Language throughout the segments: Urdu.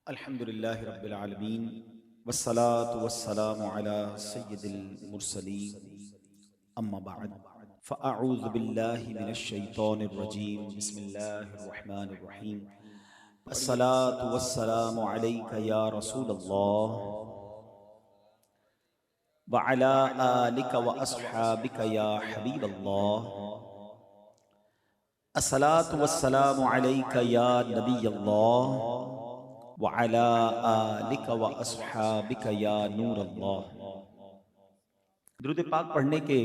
الحمد للہ رب العالمین والصلاة والسلام على سید المرسلین اما بعد فاعوذ باللہ من الشیطان الرجیم بسم اللہ الرحمن الرحیم الصلاة والسلام علیک یا رسول اللہ وعلى آلک واصحابک یا حبیب اللہ الصلاة والسلام علیک یا نبی اللہ وَعَلَىٰ آلِكَ وَأَصْحَابِكَ يَا نُورَ اللَّهِ۔ درود پاک پڑھنے کے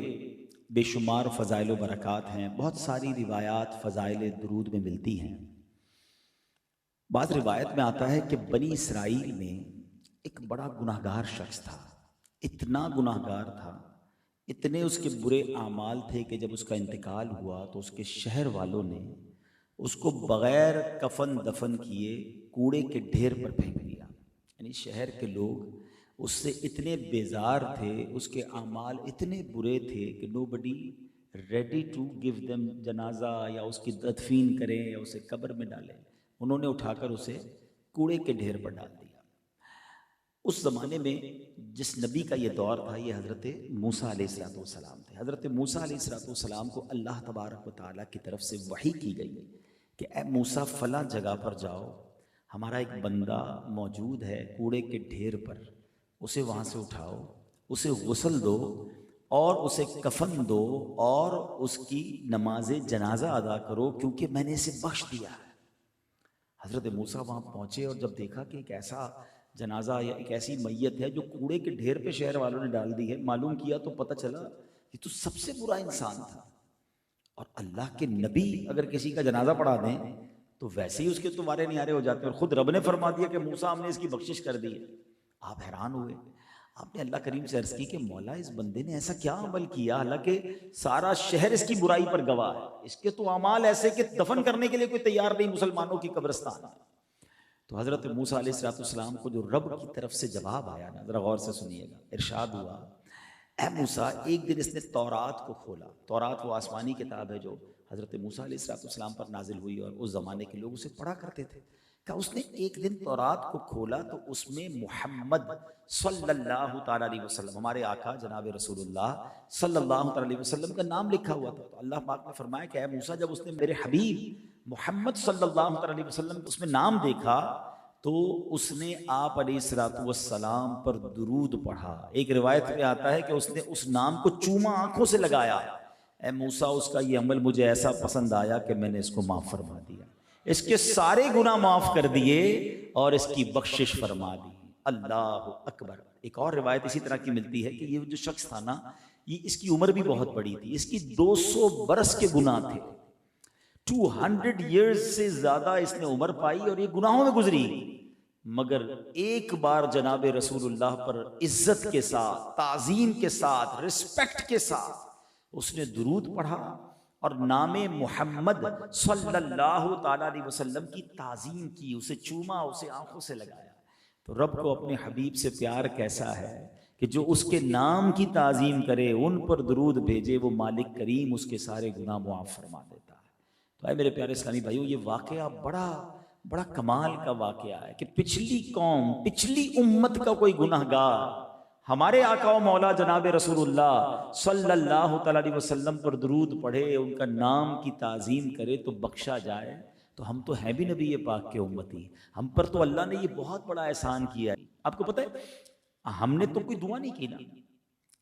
بے شمار فضائل و برکات ہیں، بہت ساری روایات فضائل درود میں ملتی ہیں۔ بعض روایت میں آتا ہے کہ بنی اسرائیل میں ایک بڑا گناہگار شخص تھا، اتنا گناہگار تھا، اتنے اس کے برے اعمال تھے کہ جب اس کا انتقال ہوا تو اس کے شہر والوں نے اس کو بغیر کفن دفن کیے کوڑے کے ڈھیر پر پھینک دیا۔ یعنی شہر کے لوگ اس سے اتنے بیزار تھے، اس کے اعمال اتنے برے تھے کہ nobody ready to give them جنازہ یا اس کی تدفین کریں یا اسے قبر میں ڈالیں۔ انہوں نے اٹھا کر اسے کوڑے کے ڈھیر پر ڈال دیا۔ اس زمانے میں جس نبی کا یہ دور تھا یہ حضرت موسیٰ علیہ السلام تھے۔ حضرت موسیٰ علیہ السلام کو اللہ تبارک و تعالیٰ کی طرف سے وحی کی گئی کہ اے موسیٰ فلاں جگہ پر جاؤ، ہمارا ایک بندہ موجود ہے کوڑے کے ڈھیر پر، اسے وہاں سے اٹھاؤ، اسے غسل دو اور اسے کفن دو اور اس کی نماز جنازہ ادا کرو کیونکہ میں نے اسے بخش دیا ہے۔ حضرت موسیٰ وہاں پہنچے اور جب دیکھا کہ ایک ایسا جنازہ یا ایک ایسی میت ہے جو کوڑے کے ڈھیر پہ شہر والوں نے ڈال دی ہے، معلوم کیا تو پتہ چلا یہ تو سب سے برا انسان تھا۔ اور اللہ کے نبی اگر کسی کا جنازہ پڑھا دیں تو ویسے ہی اس کے تمہارے نیارے ہو جاتے ہیں، اور خود رب نے فرما دیا کہ موسیٰ ہم نے اس کی بخشش کر دی ہے۔ آپ حیران ہوئے، آپ نے اللہ کریم سے عرض کی کہ مولا اس بندے نے ایسا کیا عمل کیا، حالانکہ سارا شہر اس کی برائی پر گواہ ہے، اس کے تو اعمال ایسے کہ دفن کرنے کے لیے کوئی تیار نہیں مسلمانوں کی قبرستان ہے۔ تو حضرت موسیٰ علیہ السلام کو جو رب کی طرف سے جواب آیا نا، ذرا غور سے سنیے گا، ارشاد ہوا اے موسیٰ، ایک دن اس نے تورات کو کھولا۔ تورات وہ آسمانی کتاب ہے جو حضرت موسیٰ علیہ السلام پر نازل ہوئی اور اس زمانے کے لوگ اسے پڑھا کرتے تھے۔ کہ اس نے ایک دن تورات کو کھولا تو اس میں محمد صلی اللہ تعالیٰ علیہ وسلم، ہمارے آقا جناب رسول اللہ صلی اللہ تعالیٰ علیہ وسلم کا نام لکھا ہوا تھا۔ تو اللہ پاک نے فرمایا کہ اے موسیٰ، جب اس نے میرے حبیب محمد صلی اللہ تعالیٰ علیہ وسلم اس میں نام دیکھا تو اس نے آپ علیہ السلام پر درود پڑھا۔ ایک روایت میں آتا ہے کہ اس نے اس نام کو چوما آنکھوں سے لگایا۔ اے موسیٰ، اس کا یہ عمل مجھے ایسا پسند آیا کہ میں نے اس کو معاف فرما دیا، اس کے سارے گناہ معاف کر دیے اور اس کی بخشش فرما دی۔ اللہ اکبر۔ ایک اور روایت اسی طرح کی ملتی ہے کہ یہ جو شخص تھا نا، یہ اس کی عمر بھی بہت بڑی تھی، اس کی 200 برس کے گناہ تھے، 200 ایئرز سے زیادہ اس نے عمر پائی اور یہ گناہوں میں گزری، مگر ایک بار جناب رسول اللہ پر عزت کے ساتھ، تعظیم کے ساتھ، رسپیکٹ کے ساتھ اس نے درود پڑھا اور نام محمد صلی اللہ تعالیٰ علیہ وسلم کی تعظیم کی، اسے چوما، اسے آنکھوں سے لگایا۔ تو رب کو اپنے حبیب سے پیار کیسا ہے کہ جو اس کے نام کی تعظیم کرے، ان پر درود بھیجے، وہ مالک کریم اس کے سارے گناہ معاف فرما دیتا ہے۔ تو اے میرے پیارے اسلامی بھائیو، یہ واقعہ بڑا کمال کا واقعہ ہے کہ پچھلی قوم، پچھلی امت کا کوئی گناہگار ہمارے آقا و مولا جناب رسول اللہ صلی اللہ تعالیٰ علیہ وسلم پر درود پڑھے، ان کا نام کی تعظیم کرے تو بخشا جائے۔ تو ہم تو ہیں بھی نبی پاک کے امتی، ہم پر تو اللہ نے یہ بہت بڑا احسان کیا ہے۔ آپ کو پتہ ہے ہم نے تو کوئی دعا نہیں کی نا،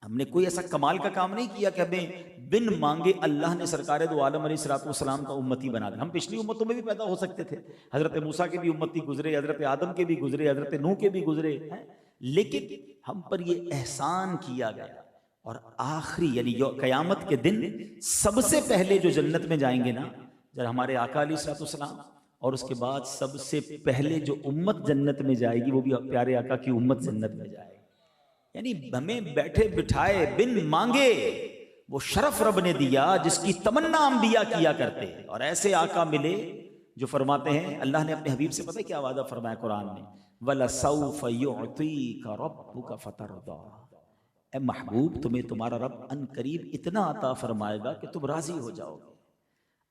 ہم نے کوئی ایسا کمال کا کام نہیں کیا کہ ہمیں بن مانگے اللہ نے سرکار دو عالم علیہ السلام کا امتی بنا دیا۔ ہم پچھلی امتوں میں بھی پیدا ہو سکتے تھے، حضرت موسیٰ کے بھی امتی گزرے، حضرت آدم کے بھی گزرے، حضرت نوح کے بھی گزرے، لیکن ہم پر یہ احسان کیا گیا۔ اور آخری یعنی قیامت کے دن سب سے پہلے جو جنت میں جائیں گے نا، جب ہمارے آقا علیہ السلام، اور اس کے بعد سب سے پہلے جو امت جنت میں جائے گی وہ بھی پیارے آقا کی امت جنت میں جائے گی۔ یعنی ہمیں بیٹھے بٹھائے بن مانگے وہ شرف رب نے دیا جس کی تمنا انبیاء کیا کرتے، اور ایسے آقا ملے جو فرماتے ہیں، اللہ نے اپنے حبیب سے پتہ کیا وعدہ فرمایا قرآن میں، وَلَسَوْفَ يُعْطِيكَ رَبُّكَ فَتَرْضَىٰ، اے محبوب تمہیں تمہارا رب ان قریب اتنا عطا فرمائے گا کہ تم راضی ہو جاؤ گے۔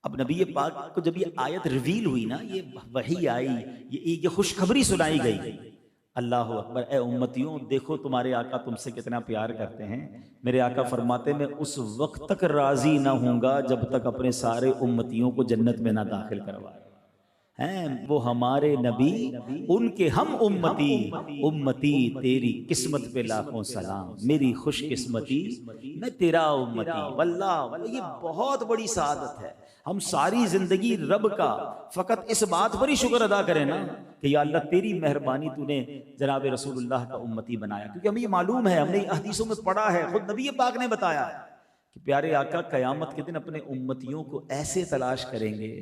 اب نبی پاک کو جب یہ آیت ریویل ہوئی نا، یہ وحی آئی، یہ خوشخبری سنائی گئی، اللہ اکبر، اے امتیوں دیکھو تمہارے آقا تم سے کتنا پیار کرتے ہیں۔ میرے آقا فرماتے میں اس وقت تک راضی نہ ہوں گا جب تک اپنے سارے امتیوں کو جنت میں نہ داخل کروائے ہیں۔ وہ ہمارے نبی، ان کے ہم امتی، امتی تیری قسمت پہ لاکھوں سلام، میری خوش قسمتی میں تیرا امتی۔ واللہ یہ بہت بڑی سعادت ہے، ہم ساری زندگی رب کا فقط اس بات پر ہی شکر ادا کریں نا کہ یا اللہ تیری مہربانی تو نے جناب رسول اللہ کا امتی بنایا، کیونکہ ہمیں یہ معلوم ہے، ہم نے حدیثوں میں پڑھا ہے، خود نبی پاک نے بتایا ہے کہ پیارے آقا قیامت کے دن اپنے امتیوں کو ایسے تلاش کریں گے،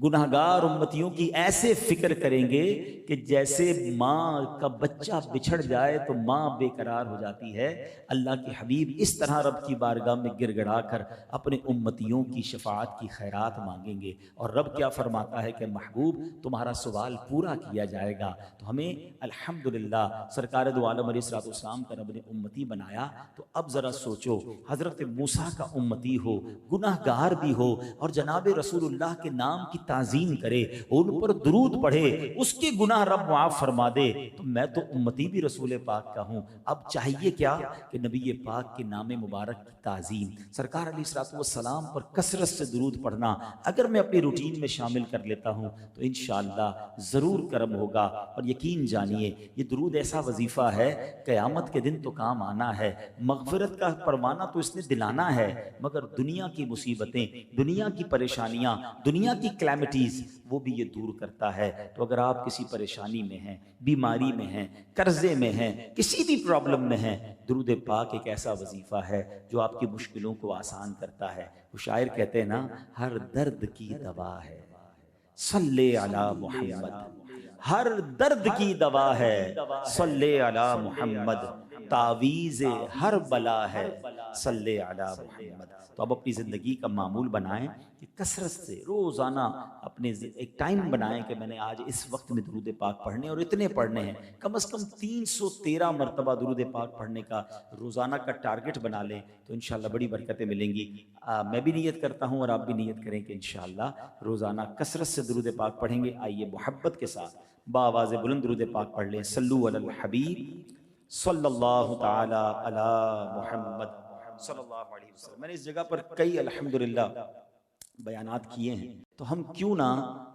گناہگار امتیوں کی ایسے فکر کریں گے کہ جیسے ماں کا بچہ بچھڑ جائے تو ماں بے قرار ہو جاتی ہے، اللہ کے حبیب اس طرح رب کی بارگاہ میں گر گڑا کر اپنے امتیوں کی شفاعت کی خیرات مانگیں گے، اور رب کیا فرماتا ہے کہ محبوب تمہارا سوال پورا کیا جائے گا۔ تو ہمیں الحمدللہ سرکار دو عالم علیہ الصلوۃ والسلام کا رب نے امتی بنایا، تو اب ذرا سوچو حضرت موسیٰ کا امتی ہو، گناہ گار بھی ہو، اور جناب رسول اللہ کے نام کی تعظیم کرے، ان پر درود پڑھے، اس کے گناہ رب معاف فرما دے، تو میں تو امتی بھی رسول پاک کا ہوں۔ اب چاہیے کیا کہ نبی پاک کے نام مبارک کی تعظیم، سرکار علیہ الصلوۃ والسلام پر کثرت سے درود پڑھنا اگر میں اپنی روٹین میں شامل کر لیتا ہوں تو انشاءاللہ ضرور کرم ہوگا۔ اور یقین جانیے یہ درود ایسا وظیفہ ہے قیامت کے دن تو کام آنا ہے، مغفرت کا پروانہ تو اس نے دلانا ہے، مگر دنیا کی مصیبتیں، دنیا کی پریشانیاں، دنیا کی کلیمٹیز وہ بھی یہ دور کرتا ہے۔ تو اگر آپ کسی پریشانی میں ہیں، بیماری میں ہیں، قرضے میں ہیں، کسی بھی پرابلم میں ہیں، درود پاک ایک ایسا وظیفہ ہے جو آپ کی مشکلوں کو آسان کرتا ہے۔ وہ شاعر کہتے ہیں نا، ہر درد کی دوا ہے صلی علی محمد، ہر درد کی دوا ہے صلی علی محمد، تعویذ ہر بلا ہے صلی علی محمد۔ تو اب اپنی زندگی کا معمول بنائیں کہ کثرت سے روزانہ اپنے ایک ٹائم بنائیں کہ میں نے آج اس وقت میں درود پاک پڑھنے، اور اتنے پڑھنے ہیں، کم از کم 313 مرتبہ درود پاک پڑھنے کا روزانہ کا ٹارگٹ بنا لیں تو انشاءاللہ بڑی برکتیں ملیں گی۔ میں بھی نیت کرتا ہوں اور آپ بھی نیت کریں کہ انشاءاللہ روزانہ کثرت سے درود پاک پڑھیں گے۔ آئیے محبت کے ساتھ بآواز بلند درود پاک پڑھ لیں۔ صلو علی الحبیب صلی اللہ تعالی علی محمد صلی اللہ علیہ وسلم۔ میں نے اس جگہ پر کئی الحمدللہ بیانات کیے ہیں، تو ہم کیوں نہ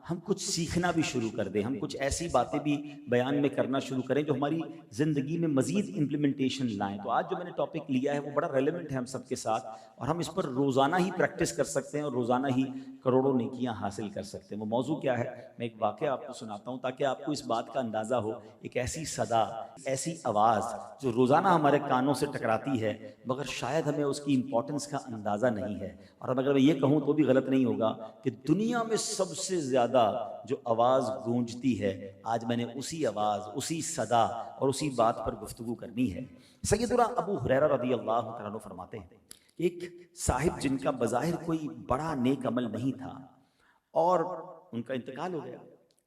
ہم کچھ سیکھنا بھی شروع کر دیں، ہم کچھ ایسی باتیں بھی بیان میں کرنا شروع کریں جو ہماری زندگی میں مزید امپلیمنٹیشن لائیں۔ تو آج جو میں نے ٹاپک لیا ہے وہ بڑا ریلیونٹ ہے ہم سب کے ساتھ، اور ہم اس پر روزانہ ہی پریکٹس کر سکتے ہیں اور روزانہ ہی کروڑوں نیکیاں حاصل کر سکتے ہیں۔ وہ موضوع کیا ہے، میں ایک واقعہ آپ کو سناتا ہوں تاکہ آپ کو اس بات کا اندازہ ہو۔ ایک ایسی صدا، ایسی آواز جو روزانہ ہمارے کانوں سے ٹکراتی ہے مگر شاید ہمیں اس کی امپورٹنس کا اندازہ نہیں ہے، اور اگر میں یہ کہوں تو بھی غلط نہیں ہوگا کہ دنیا میں سب سے زیادہ جو آواز گونجتی ہے، آج میں نے اسی آواز، اسی صدا اور اسی بات پر گفتگو کرنی ہے۔ سیدنا ابو ہریرہ رضی اللہ تعالیٰ عنہ فرماتے ہیں، ایک صاحب جن کا بظاہر کوئی بڑا نیک عمل نہیں تھا اور ان کا انتقال ہو گیا،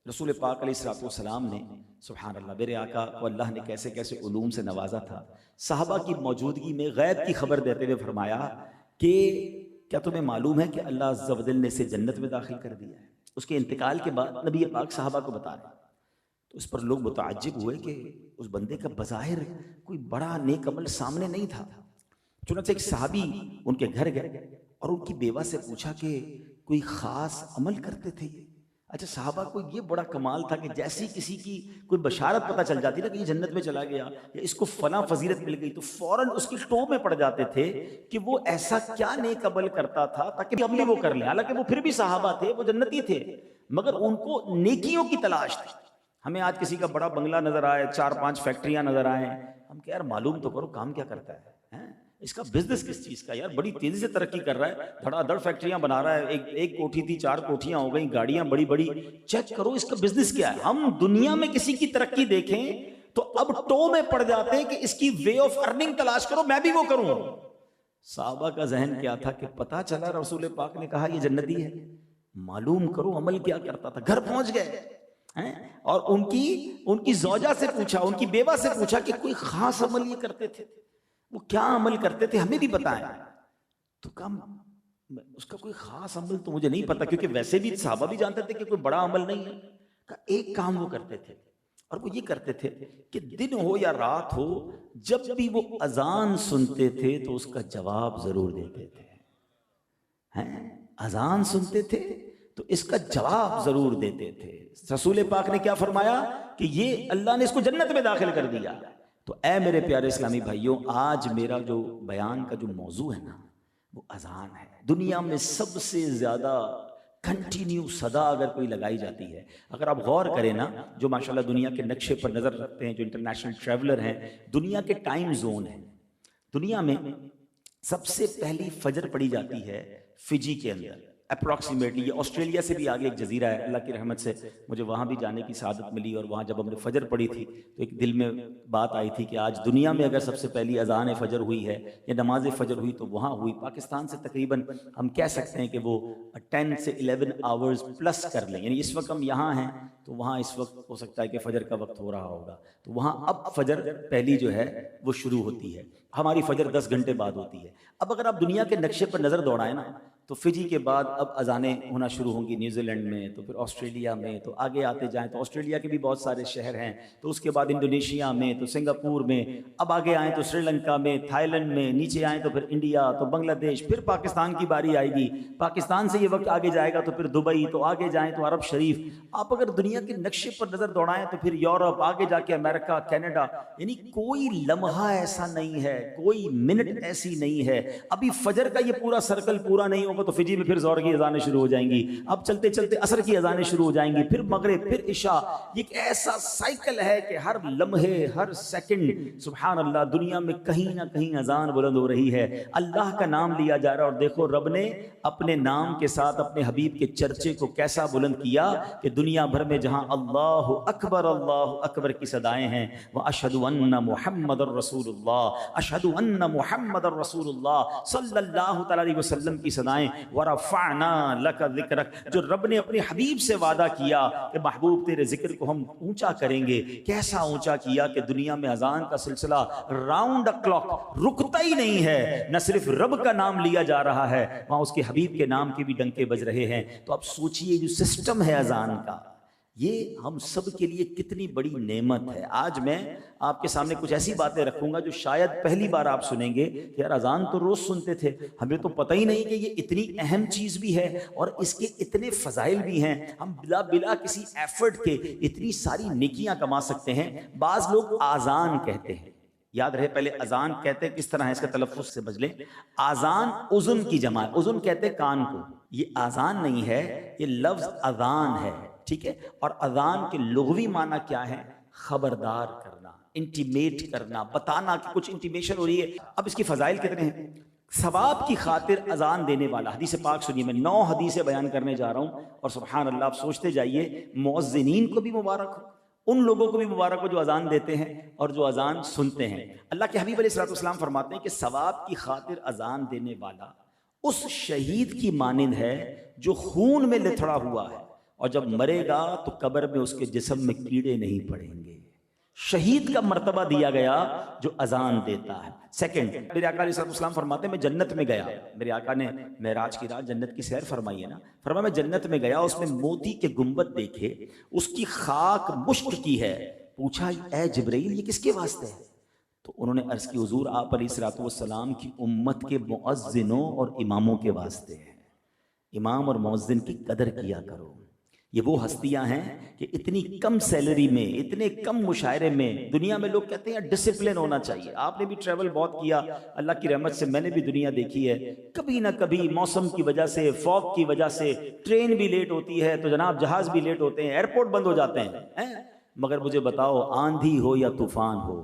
رسول پاک علیہ الصلوۃ والسلام نے، سبحان اللہ، میرے آقا کو اللہ نے کیسے کیسے علوم سے نوازا تھا، صحابہ کی موجودگی میں غیب کی خبر دیتے ہوئے فرمایا کہ کیا تمہیں معلوم ہے کہ اللہ عز و جل نے اسے جنت میں داخل کر دیا ہے؟ اس کے انتقال کے بعد نبی پاک صحابہ کو بتا رہے ہیں، تو اس پر لوگ متعجب ہوئے کہ اس بندے کا بظاہر کوئی بڑا نیک عمل سامنے نہیں تھا۔ چنانچہ ایک صحابی ان کے گھر گئے اور ان کی بیوہ سے پوچھا کہ کوئی خاص عمل کرتے تھے یہ؟ اچھا، صحابہ کو یہ بڑا کمال تھا کہ جیسی کسی کی کوئی بشارت پتہ چل جاتی نا کہ یہ جنت میں چلا گیا یا اس کو فلاں فضیلت مل گئی تو فوراً اس کی ٹو میں پڑ جاتے تھے کہ وہ ایسا کیا نیک عمل کرتا تھا تاکہ ہم بھی وہ کر لیں۔ حالانکہ وہ پھر بھی صحابہ تھے، وہ جنتی تھے، مگر ان کو نیکیوں کی تلاش تھی۔ ہمیں آج کسی کا بڑا بنگلہ نظر آئے، 4-5 فیکٹریاں نظر آئیں، ہم کہ یار معلوم تو کرو کام کیا کرتا ہے، اس کا بزنس کس چیز کا، یار بڑی تیزی سے ترقی کر رہا ہے، دھڑا دھڑ فیکٹریاں بنا رہا ہے، ایک کوٹھی تھی 4 کوٹھیاں ہو گئیں، گاڑیاں بڑی بڑی، چیک کرو اس کا بزنس کیا ہے۔ ہم دنیا میں کسی کی ترقی دیکھیں تو اب ٹو میں پڑ جاتے ہیں کہ اس کی وے آف ارننگ تلاش کرو، میں بھی وہ کروں۔ صحابہ کا ذہن کیا تھا کہ پتہ چلا رسول پاک نے کہا یہ جنتی ہے، معلوم کرو عمل کیا کرتا تھا۔ گھر پہنچ گئے اور ان کی زوجہ سے پوچھا، ان کی بیوہ سے پوچھا کہ کوئی خاص عمل یہ کرتے تھے، وہ کیا عمل کرتے تھے، ہمیں بھی بتائیں۔ تو کم اس کا کوئی خاص عمل تو مجھے نہیں پتا، کیونکہ ویسے بھی صحابہ بھی جانتے تھے کہ کوئی بڑا عمل نہیں ہے. ایک کام وہ کرتے تھے، اور وہ یہ کرتے تھے کہ دن ہو یا رات ہو، جب بھی وہ اذان سنتے تھے تو اس کا جواب ضرور دیتے تھے. اذان سنتے تھے تو اس کا جواب ضرور دیتے تھے. رسول پاک نے کیا فرمایا کہ یہ اللہ نے اس کو جنت میں داخل کر دیا. تو اے میرے پیارے اسلامی بھائیوں، آج میرا جو بیان کا جو موضوع ہے نا وہ اذان ہے. دنیا میں سب سے زیادہ کنٹینیو صدا اگر کوئی لگائی جاتی ہے، اگر آپ غور کریں نا، جو ماشاءاللہ دنیا کے نقشے پر نظر رکھتے ہیں، جو انٹرنیشنل ٹریولر ہیں، دنیا کے ٹائم زون ہیں، دنیا میں سب سے پہلی فجر پڑی جاتی ہے فجی کے اندر اپروکسیمیٹلی. یہ آسٹریلیا سے بھی آگے ایک جزیرہ ہے، اللہ کی رحمت سے مجھے وہاں بھی جانے کی سعادت ملی، اور وہاں جب ہم نے فجر پڑھی تھی تو ایک دل میں بات آئی تھی کہ آج دنیا میں اگر سب سے پہلی اذان فجر ہوئی ہے یا نماز فجر ہوئی تو وہاں ہوئی. پاکستان سے تقریباً ہم کہہ سکتے ہیں کہ وہ 10 سے 11 آورز پلس کر لیں، یعنی اس وقت ہم یہاں ہیں تو وہاں اس وقت ہو سکتا ہے کہ فجر کا وقت ہو رہا ہوگا، تو وہاں اب فجر پہلی جو ہے وہ شروع ہوتی ہے. ہماری فجر 10 گھنٹے بعد ہوتی ہے. اب اگر آپ دنیا کے نقشے پر نظر دوڑائیں نا تو فجی کے بعد اب اذانیں ہونا شروع ہوں گی نیوزی لینڈ میں، تو پھر آسٹریلیا میں، تو آگے آتے جائیں تو آسٹریلیا کے بھی بہت سارے شہر ہیں، تو اس کے بعد انڈونیشیا میں، تو سنگاپور میں، اب آگے آئیں تو سری لنکا میں، تھائی لینڈ میں، نیچے آئیں تو پھر انڈیا، تو بنگلہ دیش، پھر پاکستان کی باری آئے گی. پاکستان سے یہ وقت آگے جائے گا تو پھر دبئی، تو آگے جائیں تو عرب شریف. آپ اگر دنیا کے نقشے پر نظر دوڑائیں تو پھر یورپ، آگے جا کے امریکہ، کینیڈا، یعنی کوئی لمحہ ایسا نہیں ہے، کوئی منٹ ایسی نہیں ہے. ابھی فجر کا یہ پورا سرکل پورا نہیں ہوگا تو فجی میں پھر زور کی اذانیں شروع ہو جائیں گی، اب چلتے چلتے عصر کی اذانیں شروع ہو جائیں گی، پھر مغرب، پھر عشاء. یہ ایک ایسا سائیکل ہے کہ ہر لمحے، ہر سیکنڈ سبحان اللہ دنیا میں کہیں نہ کہیں اذان بلند ہو رہی ہے، اللہ کا نام لیا جا رہا ہے. اور دیکھو رب نے اپنے نام کے ساتھ اپنے حبیب کے چرچے کو کیسا بلند کیا کہ دنیا بھر میں جہاں اللہ اکبر کی صدائیں ہیں، وَأَشْهَدُ أَنَّ مُحَمَّدَ رَسُولُ اللَّهِ أَشْهَدُ أَنَّ مُحَمَّدَ رَسُولُ اللَّهِ صلی اللہ تعالیٰ علیہ وسلم کی صدائیں، وَرَفَعْنَا لَكَ ذِكْرَكَ، جو رب نے اپنے حبیب سے وعدہ کیا کہ محبوب تیرے ذکر کو ہم اونچا کریں گے. کیسا اونچا کیا کہ دنیا میں اذان کا سلسلہ راؤنڈ دا کلاک رکتا ہی نہیں ہے. نہ صرف رب کا نام لیا جا رہا ہے، وہاں اس کے حبیب کے نام کے بھی ڈنکے بج رہے ہیں. تو اب سوچئے جو سسٹم ہے اذان کا، یہ ہم سب کے لیے کتنی بڑی نعمت ہے. آج میں آپ کے سامنے کچھ ایسی باتیں رکھوں گا جو شاید پہلی بار آپ سنیں گے کہ یار اذان تو روز سنتے تھے، ہمیں تو پتہ ہی نہیں کہ یہ اتنی اہم چیز بھی ہے اور اس کے اتنے فضائل بھی ہیں. ہم بلا کسی ایفرٹ کے اتنی ساری نیکیاں کما سکتے ہیں. بعض لوگ آذان کہتے ہیں، یاد رہے پہلے اذان کہتے کس طرح ہے، اس کا تلفظ سے بچ لیں. آذان اذن کی جمع ہے، اذن کہتے کان کو، یہ آذان نہیں ہے، یہ لفظ اذان ہے، ٹھیک ہے. اور اذان کے لغوی معنی کیا ہے؟ خبردار کرنا، انٹیمیٹ کرنا، بتانا کہ کچھ انٹیمیشن ہو رہی ہے. اب اس کی فضائل کتنے ہیں؟ ثواب کی خاطر اذان دینے والا، حدیث پاک سنیے، میں 9 حدیثیں بیان کرنے جا رہا ہوں، اور سبحان اللہ آپ سوچتے جائیے، مؤذنین کو بھی مبارک ہو، ان لوگوں کو بھی مبارک ہو جو اذان دیتے ہیں اور جو اذان سنتے ہیں. اللہ کے حبیب علیہ الصلوۃ والسلام فرماتے ہیں کہ ثواب کی خاطر اذان دینے والا اس شہید کی مانند ہے جو خون میں لتھڑا ہوا ہے، اور جب مرے گا تو قبر میں اس کے جسم میں کیڑے نہیں پڑیں گے. شہید کا مرتبہ دیا گیا جو اذان دیتا ہے. سیکنڈ، میرے آقا علیہ السلام فرماتے ہیں میں جنت میں گیا، میرے آقا نے معراج کی رات جنت کی سیر فرمائی ہے نا، فرمایا میں جنت میں گیا، اس میں موتی کے گنبد دیکھے، اس کی خاک مشک کی ہے. پوچھا اے جبرائیل یہ کس کے واسطے ہے؟ تو انہوں نے عرض کی حضور آپ علیہ الصلوۃ والسلام کی امت کے مؤذنوں اور اماموں کے واسطے ہے. امام اور مؤذن کی قدر کیا کرو. یہ وہ ہستیاں ہیں کہ اتنی کم سیلری میں، اتنے کم مشاعرے میں، دنیا میں لوگ کہتے ہیں ڈسپلن ہونا چاہیے. آپ نے بھی ٹریول بہت کیا، اللہ کی رحمت سے میں نے بھی دنیا دیکھی ہے. کبھی نہ کبھی موسم کی وجہ سے، فوگ کی وجہ سے ٹرین بھی لیٹ ہوتی ہے تو جناب جہاز بھی لیٹ ہوتے ہیں، ایئرپورٹ بند ہو جاتے ہیں. مگر مجھے بتاؤ، آندھی ہو یا طوفان ہو،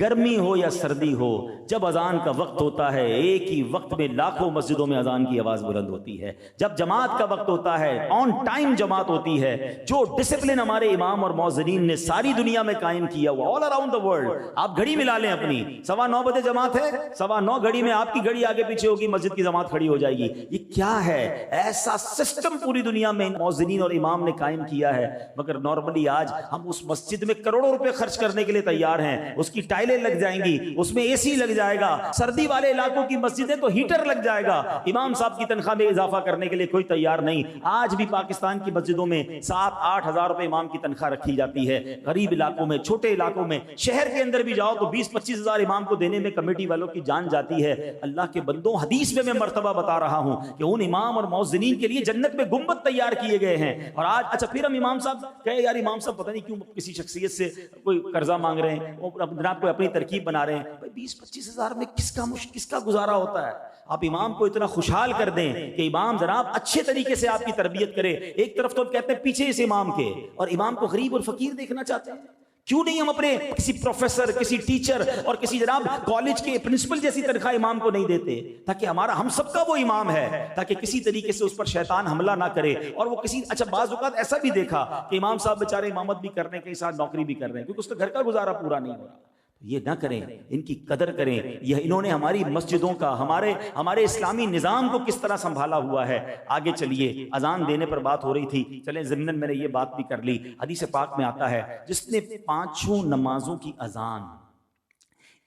گرمی ہو یا سردی ہو، جب اذان کا وقت ہوتا ہے ایک ہی وقت میں لاکھوں مسجدوں میں اذان کی آواز بلند ہوتی ہے. جب جماعت کا وقت ہوتا ہے آن ٹائم جماعت ہوتی ہے. جو ڈسپلن ہمارے امام اور مؤذنین نے ساری دنیا میں قائم کیا ہوا، آل اراؤنڈ دا ورلڈ، آپ گھڑی ملا لیں اپنی، 9:15 بجے جماعت ہے، 9:15 گھڑی میں آپ کی گھڑی آگے پیچھے ہوگی، مسجد کی جماعت کھڑی ہو جائے گی. یہ کیا ہے؟ ایسا سسٹم پوری دنیا میں مؤذنین اور امام نے قائم کیا ہے. مگر نارملی آج ہم اس مسجد میں کروڑوں روپے خرچ کرنے کے لیے تیار ہیں، اس کی ٹائلیں لگ جائیں گی, اس میں اے سی لگ جائے گا, سردی والے علاقوں کی مسجدیں تو ہیٹر لگ جائے گا. امام صاحب کی تنخواہ میں اضافہ کرنے کے لیے کوئی تیار نہیں. آج بھی پاکستان کی مسجدوں میں 7-8 ہزار روپے امام کی تنخواہ رکھی جاتی ہے. غریب علاقوں میں, چھوٹے علاقوں میں, شہر کے اندر بھی جاؤ تو 20-25 ہزار امام کو دینے میں کمیٹی والوں کی جان جاتی ہے. اللہ کے بندوں, حدیث میں مرتبہ بتا رہا ہوں کہ ان امام اور مؤذنین کے لیے جنت میں گنبد تیار کیے گئے ہیں. اور آج اچھا پھر ہم امام صاحب کہے یار امام صاحب پتہ نہیں کیوں کسی شخصیت سے کوئی قرضہ مانگ رہے ہیں, جناب کوئی اپنی ترکیب بنا رہے ہیں. 20-25 ہزار میں کس کا گزارا ہوتا ہے؟ آپ امام کو اتنا خوشحال کر دیں کہ امام جناب اچھے طریقے سے آپ کی تربیت کرے. ایک طرف تو کہتے ہیں پیچھے اس امام کے, اور امام کو غریب اور فقیر دیکھنا چاہتے ہیں. کیوں نہیں ہم اپنے کسی پروفیسر, کسی ٹیچر اور کسی جناب کالج کے پرنسپل جیسی تنخواہ امام کو نہیں دیتے, تاکہ ہم سب کا وہ امام ہے, تاکہ کسی طریقے سے اس پر شیطان حملہ نہ کرے. اور وہ کسی اچھا بعض اوقات ایسا بھی دیکھا کہ امام صاحب بیچارے امامت بھی کر رہے ہیں, کے ساتھ نوکری بھی کر رہے ہیں, کیونکہ اس کا گھر کا گزارا پورا نہیں ہو رہا. یہ نہ کریں, ان کی قدر کریں. یہ انہوں نے ہماری مسجدوں کا, ہمارے اسلامی نظام کو کس طرح سنبھالا ہوا ہے. آگے چلیے, اذان دینے پر بات ہو رہی تھی, چلیں ضمناً میں نے یہ بات بھی کر لی. حدیث پاک میں آتا ہے جس نے 5 نمازوں کی اذان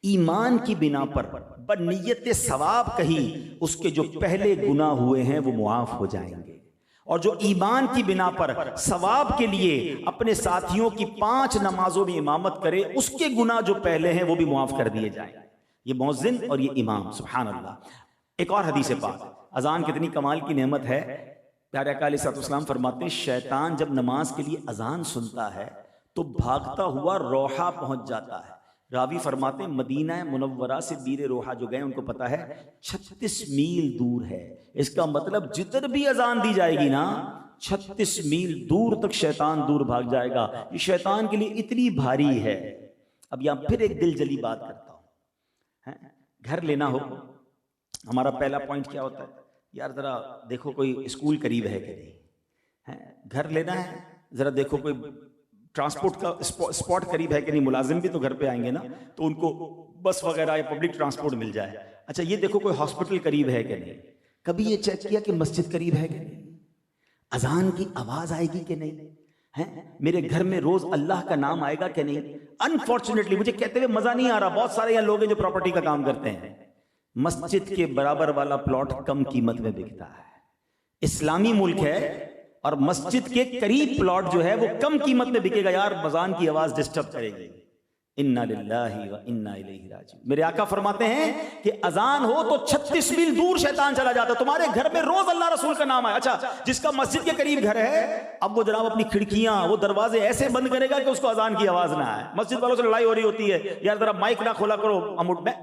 ایمان کی بنا پر بنیت ثواب کہی, اس کے جو پہلے گناہ ہوئے ہیں وہ معاف ہو جائیں گے. اور جو ایمان کی بنا پر ثواب کے لیے اپنے ساتھیوں کی 5 نمازوں میں امامت کرے, اس کے گناہ جو پہلے ہیں وہ بھی معاف کر دیے جائیں. یہ مؤذن اور یہ امام, سبحان اللہ. ایک اور حدیث پاک, اذان کتنی کمال کی نعمت ہے. پیارے آقا علیہ الصلوۃ والسلام فرماتے ہیں شیطان جب نماز کے لیے اذان سنتا ہے تو بھاگتا ہوا روحا پہنچ جاتا ہے. راوی فرماتے ہیں مدینہ منورہ سے بیر روحا جو گئے ان کو پتا ہے 36 میل دور ہے. اس کا مطلب جدھر بھی اذان دی جائے گی نا 36 میل دور تک شیطان دور بھاگ جائے گا. یہ شیطان کے لیے اتنی بھاری ہے. اب یہاں پھر ایک دل جلی بات کرتا ہوں. گھر لینا ہو, ہمارا پہلا پوائنٹ کیا ہوتا ہے؟ یار ذرا دیکھو کوئی اسکول قریب ہے کہ نہیں. گھر لینا ہے, ذرا دیکھو کوئی ٹرانسپورٹ کا اسپاٹ قریب ہے کہ نہیں. ملازم بھی تو گھر پہ آئیں گے نا, تو ان کو بس وغیرہ یا پبلک ٹرانسپورٹ مل جائے. اچھا یہ دیکھو کوئی ہاسپٹل قریب ہے کہ نہیں. کبھی یہ چیک کیا کہ مسجد قریب ہے کہ نہیں, اذان کی آواز آئے گی کہ نہیں, میرے گھر میں روز اللہ کا نام آئے گا کہ نہیں. انفارچونیٹلی مجھے کہتے ہوئے مزہ نہیں آ رہا, بہت سارے یہاں لوگ ہیں جو پراپرٹی کا کام کرتے ہیں, مسجد کے برابر والا پلاٹ کم قیمت میں بکتا ہے. اسلامی ملک ہے اور مسجد کے قریب پلاٹ جو ہے وہ کم قیمت میں بکے گا. یار اذان کی آواز ڈسٹرب کرے گی. انا للہ و انا الیہ راجعون. میرے آقا فرماتے ہیں کہ اذان ہو تو 36 میل دور شیطان چلا جاتا ہے. تمہارے گھر میں روز اللہ رسول کا نام ہے. اچھا جس کا مسجد کے قریب گھر ہے, اب وہ جناب اپنی کھڑکیاں وہ دروازے ایسے بند کرے گا کہ اس کو اذان کی آواز نہ آئے. مسجد والوں سے لڑائی ہو رہی ہوتی ہے, یار ذرا مائک نہ کھولا کرو.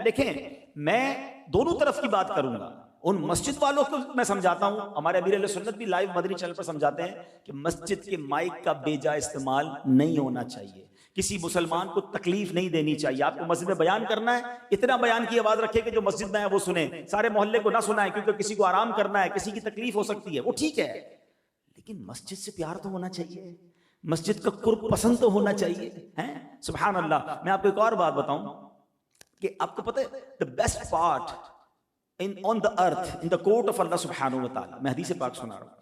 دیکھیں میں دونوں طرف کی بات کروں گا. ان مسجد والوں کو میں سمجھاتا ہوں, ہمارے امیر اہل سنت بھی لائیو مدنی چینل پر سمجھاتے ہیں کہ مسجد کے مائک کا بے جا استعمال نہیں ہونا چاہیے. کسی مسلمان کو تکلیف نہیں دینی چاہیے. آپ کو مسجد میں بیان کرنا ہے, اتنا بیان کی آواز رکھے کہ جو مسجد میں ہے وہ سنیں, سارے محلے کو نہ سنائیں, کیونکہ کسی کو آرام کرنا ہے, کسی کی تکلیف ہو سکتی ہے, وہ ٹھیک ہے. لیکن مسجد سے پیار تو ہونا چاہیے, مسجد کا قرب پسند تو ہونا چاہیے. سبحان اللہ. میں آپ کو ایک اور بات بتاؤں کہ آپ کو پتہ ہے the best part on the earth in the court of Allah subhanahu wa ta'ala, میں حدیث پاک سنا رہا ہوں,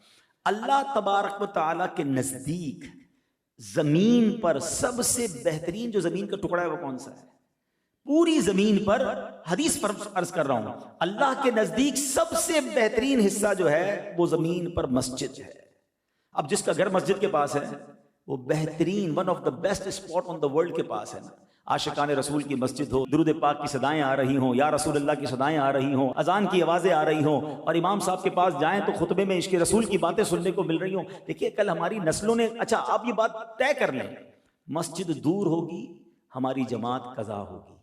اللہ تبارک و تعالیٰ کے نزدیک زمین پر سب سے بہترین جو زمین کا ٹکڑا ہے وہ کون سا ہے؟ پوری زمین پر, حدیث پر عرض کر رہا ہوں, اللہ کے نزدیک سب سے بہترین حصہ جو ہے وہ زمین پر مسجد ہے. اب جس کا گھر مسجد کے پاس ہے وہ بہترین one of the best spot on the world کے پاس ہے نا. عاشقان رسول کی مسجد ہو, درود پاک کی صدائیں آ رہی ہوں, یا رسول اللہ کی صدائیں آ رہی ہوں, اذان کی آوازیں آ رہی ہوں, اور امام صاحب کے پاس جائیں تو خطبے میں عشق رسول کی باتیں سننے کو مل رہی ہوں. دیکھیے کل ہماری نسلوں نے, اچھا آپ یہ بات طے کر لیں, مسجد دور ہوگی ہماری جماعت قضا ہوگی.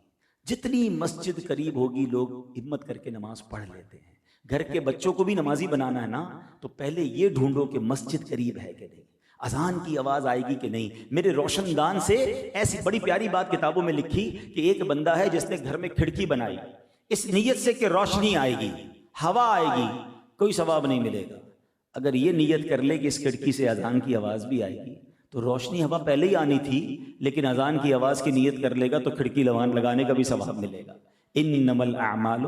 جتنی مسجد قریب ہوگی لوگ ہمت کر کے نماز پڑھ لیتے ہیں. گھر کے بچوں کو بھی نمازی بنانا ہے نا, تو پہلے یہ ڈھونڈو کہ مسجد قریب ہے کہ نہیں, اذان کی آواز آئے گی کہ نہیں. میرے روشن دان سے ایسی بڑی پیاری بات کتابوں میں لکھی کہ ایک بندہ ہے جس نے گھر میں کھڑکی بنائی اس نیت سے کہ روشنی آئے گی, ہوا آئے گی, کوئی ثواب نہیں ملے گا. اگر یہ نیت کر لے کہ اس کھڑکی سے اذان کی آواز بھی آئے گی, تو روشنی ہوا پہلے ہی آنی تھی, لیکن اذان کی آواز کی نیت کر لے گا تو کھڑکی لگانے کا بھی ثواب ملے گا. انما الاعمال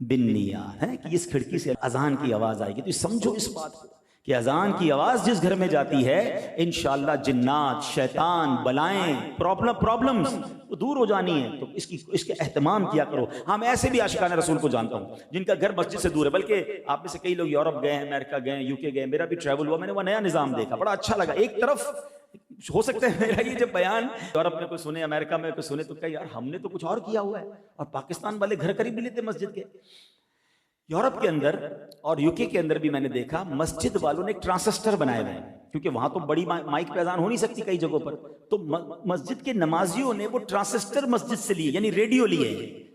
بالنیات ہے کہ اس کھڑکی سے اذان کی آواز آئے گی. تو سمجھو اس بات کو کہ اذان کی آواز جس گھر میں جاتی ہے انشاءاللہ جنات، شیطان، بلائیں، پرابلمز وہ دور ہو جانی ہے. تو اس کے اہتمام کیا کرو. ہاں میں ایسے بھی عاشقان رسول کو جانتا ہوں جن کا گھر مسجد سے دور ہے، بلکہ آپ میں سے کئی لوگ یورپ گئے ہیں، امریکہ گئے ہیں، یو کے گئے، میرا بھی ٹریول ہوا، میں نے وہ نیا نظام دیکھا، بڑا اچھا لگا. ایک طرف ہو سکتا ہے میرا یہ جب بیان یورپ میں کوئی سنے، امریکہ میں کوئی سنے تو کہ یار ہم نے تو کچھ اور کیا ہوا ہے، اور پاکستان والے گھر قریب نہیں لیتے مسجد کے. یورپ کے اندر اور یو کے اندر بھی میں نے دیکھا مسجد والوں نے ایک ٹرانسسٹر بنائے ہوئے ہیں، کیونکہ وہاں تو بڑی مائک پہ اذان ہو نہیں سکتی کئی جگہوں پر، تو مسجد کے نمازیوں نے وہ ٹرانسسٹر مسجد سے لیے، یعنی ریڈیو لیے،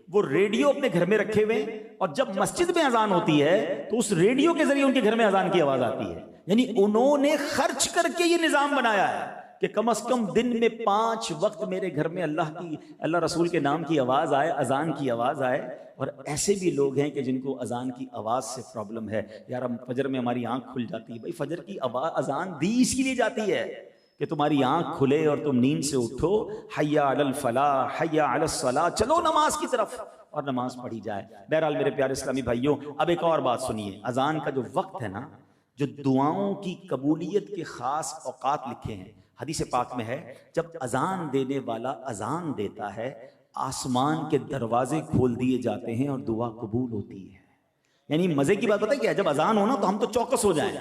وہ ریڈیو اپنے گھر میں رکھے ہوئے ہیں، اور جب مسجد میں اذان ہوتی ہے تو اس ریڈیو کے ذریعے ان کے گھر میں اذان کی آواز آتی ہے. یعنی انہوں نے خرچ کر کے یہ نظام بنایا ہے کہ کم از کم دن میں 5 وقت میرے گھر میں اللہ رسول کے نام کی آواز آئے، اذان کی آواز آئے. اور ایسے بھی لوگ ہیں کہ جن کو اذان کی آواز سے پرابلم ہے. یار ہم فجر میں ہماری آنکھ کھل جاتی ہے، بھائی فجر کی اذان دی اس کے لیے جاتی ہے کہ تمہاری آنکھ کھلے اور تم نیند سے اٹھو، حی علی الفلاح، حی علی الصلاح، چلو نماز کی طرف، اور نماز پڑھی جائے. بہرحال میرے پیارے اسلامی بھائیوں، اب ایک اور بات سنیے. اذان کا جو وقت ہے نا، جو دعاؤں کی قبولیت کے خاص اوقات لکھے ہیں، حدیث پاک میں ہے جب اذان دینے والا اذان دیتا ہے آسمان کے دروازے کھول دیے جاتے ہیں اور دعا قبول ہوتی ہے. یعنی مزے کی بات پتہ کیا ہے، جب اذان ہو نا تو ہم تو چوکس ہو جائیں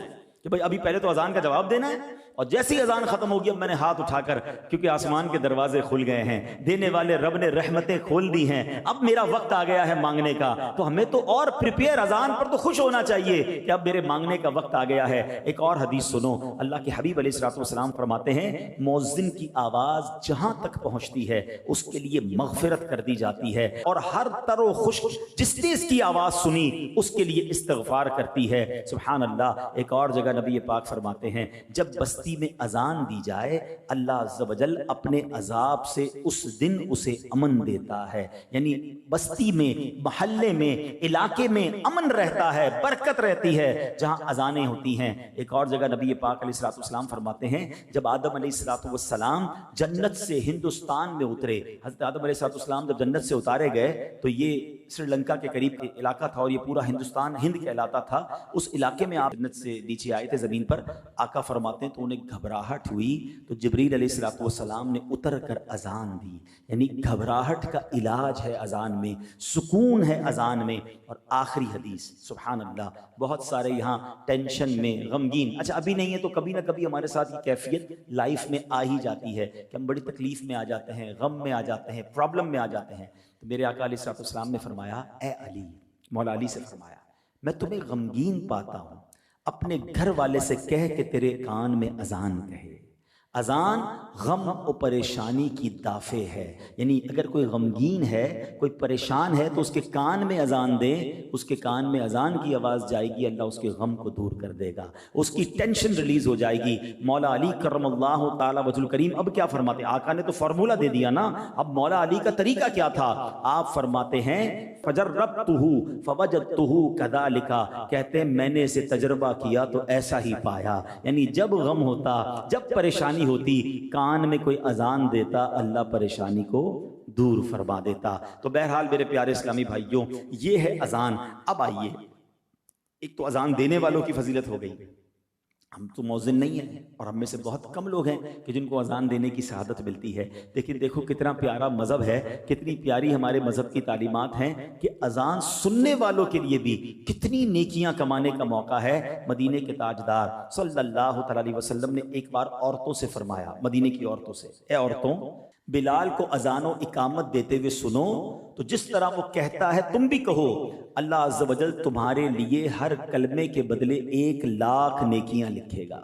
کہ بھائی ابھی پہلے تو اذان کا جواب دینا ہے، اور جیسی اذان ختم ہوگی اب میں نے ہاتھ اٹھا کر، کیونکہ آسمان کے دروازے کھل گئے ہیں، دینے والے رب نے رحمتیں کھول دی ہیں، اب میرا وقت آ گیا ہے مانگنے کا. تو ہمیں تو اور پریپیئر، اذان پر تو خوش ہونا چاہیے کہ اب میرے مانگنے کا وقت آ گیا ہے. ایک اور حدیث سنو، اللہ کے حبیب علیہ الصلوۃ والسلام فرماتے ہیں مؤذن کی آواز جہاں تک پہنچتی ہے اس کے لیے مغفرت کر دی جاتی ہے، اور ہر تر و خشک جس نے اس کی آواز سنی اس کے لیے استغفار کرتی ہے. سبحان اللہ. ایک اور جگہ نبی پاک فرماتے ہیں جب بستی میں اذان دی جائے اللہ عز و جل اپنے عذاب سے اس دن اسے امن دیتا ہے. یعنی بستی میں، محلے میں، علاقے میں امن رہتا ہے، برکت رہتی ہے جہاں اذانیں ہوتی ہیں. ایک اور جگہ نبی پاک علیہ الصلوۃ والسلام فرماتے ہیں جب آدم علیہ الصلوۃ والسلام جنت سے ہندوستان میں اترے، حضرت آدم علیہ الصلوۃ والسلام جب جنت سے اتارے گئے تو یہ سری لنکا کے قریب علاقہ تھا، اور یہ پورا ہندوستان ہند کہلاتا تھا. اس علاقے میں آپ جنت سے نیچے آئے تھے زمین پر، آقا فرماتے ہیں تو انہیں گھبراہٹ ہوئی تو جبریل علیہ الصلوۃ والسلام نے اتر کر اذان دی. یعنی گھبراہٹ کا علاج ہے اذان میں، سکون ہے اذان میں. اور آخری حدیث، سبحان اللہ، بہت سارے یہاں ٹینشن میں، غمگین، اچھا ابھی نہیں ہے تو کبھی نہ کبھی ہمارے ساتھ یہ کیفیت لائف میں آ ہی جاتی ہے کہ ہم بڑی تکلیف میں آ جاتے ہیں، غم میں آ جاتے ہیں، پرابلم میں آ جاتے ہیں. تو میرے آقا علیہ الصلوۃ والسلام نے فرمایا، اے علی، مولا علی سے فرمایا، میں تمہیں غمگین پاتا ہوں، اپنے گھر والے سے کہہ کہ تیرے کان میں اذان کہے. اذان غم و پریشانی کی دافع ہے. یعنی اگر کوئی غمگین ہے، کوئی پریشان ہے تو اس کے کان میں اذان دے، اس کے کان میں اذان کی آواز جائے گی، اللہ اس کے غم کو دور کر دے گا، اس کی ٹینشن ریلیز ہو جائے گی. مولا علی کرم اللہ تعالی وجہ الکریم اب کیا فرماتے ہیں؟ آقا نے تو فارمولہ دے دیا نا، اب مولا علی کا طریقہ کیا تھا؟ آپ فرماتے ہیں فجربتہ فوجدتہ کذالک، کہتے ہیں میں نے اسے تجربہ کیا تو ایسا ہی پایا. یعنی جب غم ہوتا، جب پریشانی ہوتی، کان میں کوئی اذان دیتا، اللہ پریشانی کو دور فرما دیتا. تو بہرحال میرے پیارے اسلامی بھائیوں، یہ ہے اذان. اب آئیے، ایک تو اذان دینے والوں کی فضیلت ہو گئی، ہم تو مؤذن نہیں ہیں اور ہم میں سے بہت کم لوگ ہیں کہ جن کو اذان دینے کی سعادت ملتی ہے. لیکن دیکھو کتنا پیارا مذہب ہے، کتنی پیاری ہمارے مذہب کی تعلیمات ہیں کہ اذان سننے والوں کے لیے بھی کتنی نیکیاں کمانے کا موقع ہے. مدینے کے تاجدار صلی اللہ علیہ وسلم نے ایک بار عورتوں سے فرمایا، مدینے کی عورتوں سے، اے عورتوں، بلال کو اذان و اقامت دیتے ہوئے سنو تو جس طرح وہ کہتا ہے تم بھی کہو، اللہ عز و جل تمہارے لیے ہر کلمے کے بدلے 1,00,000 نیکیاں لکھے گا،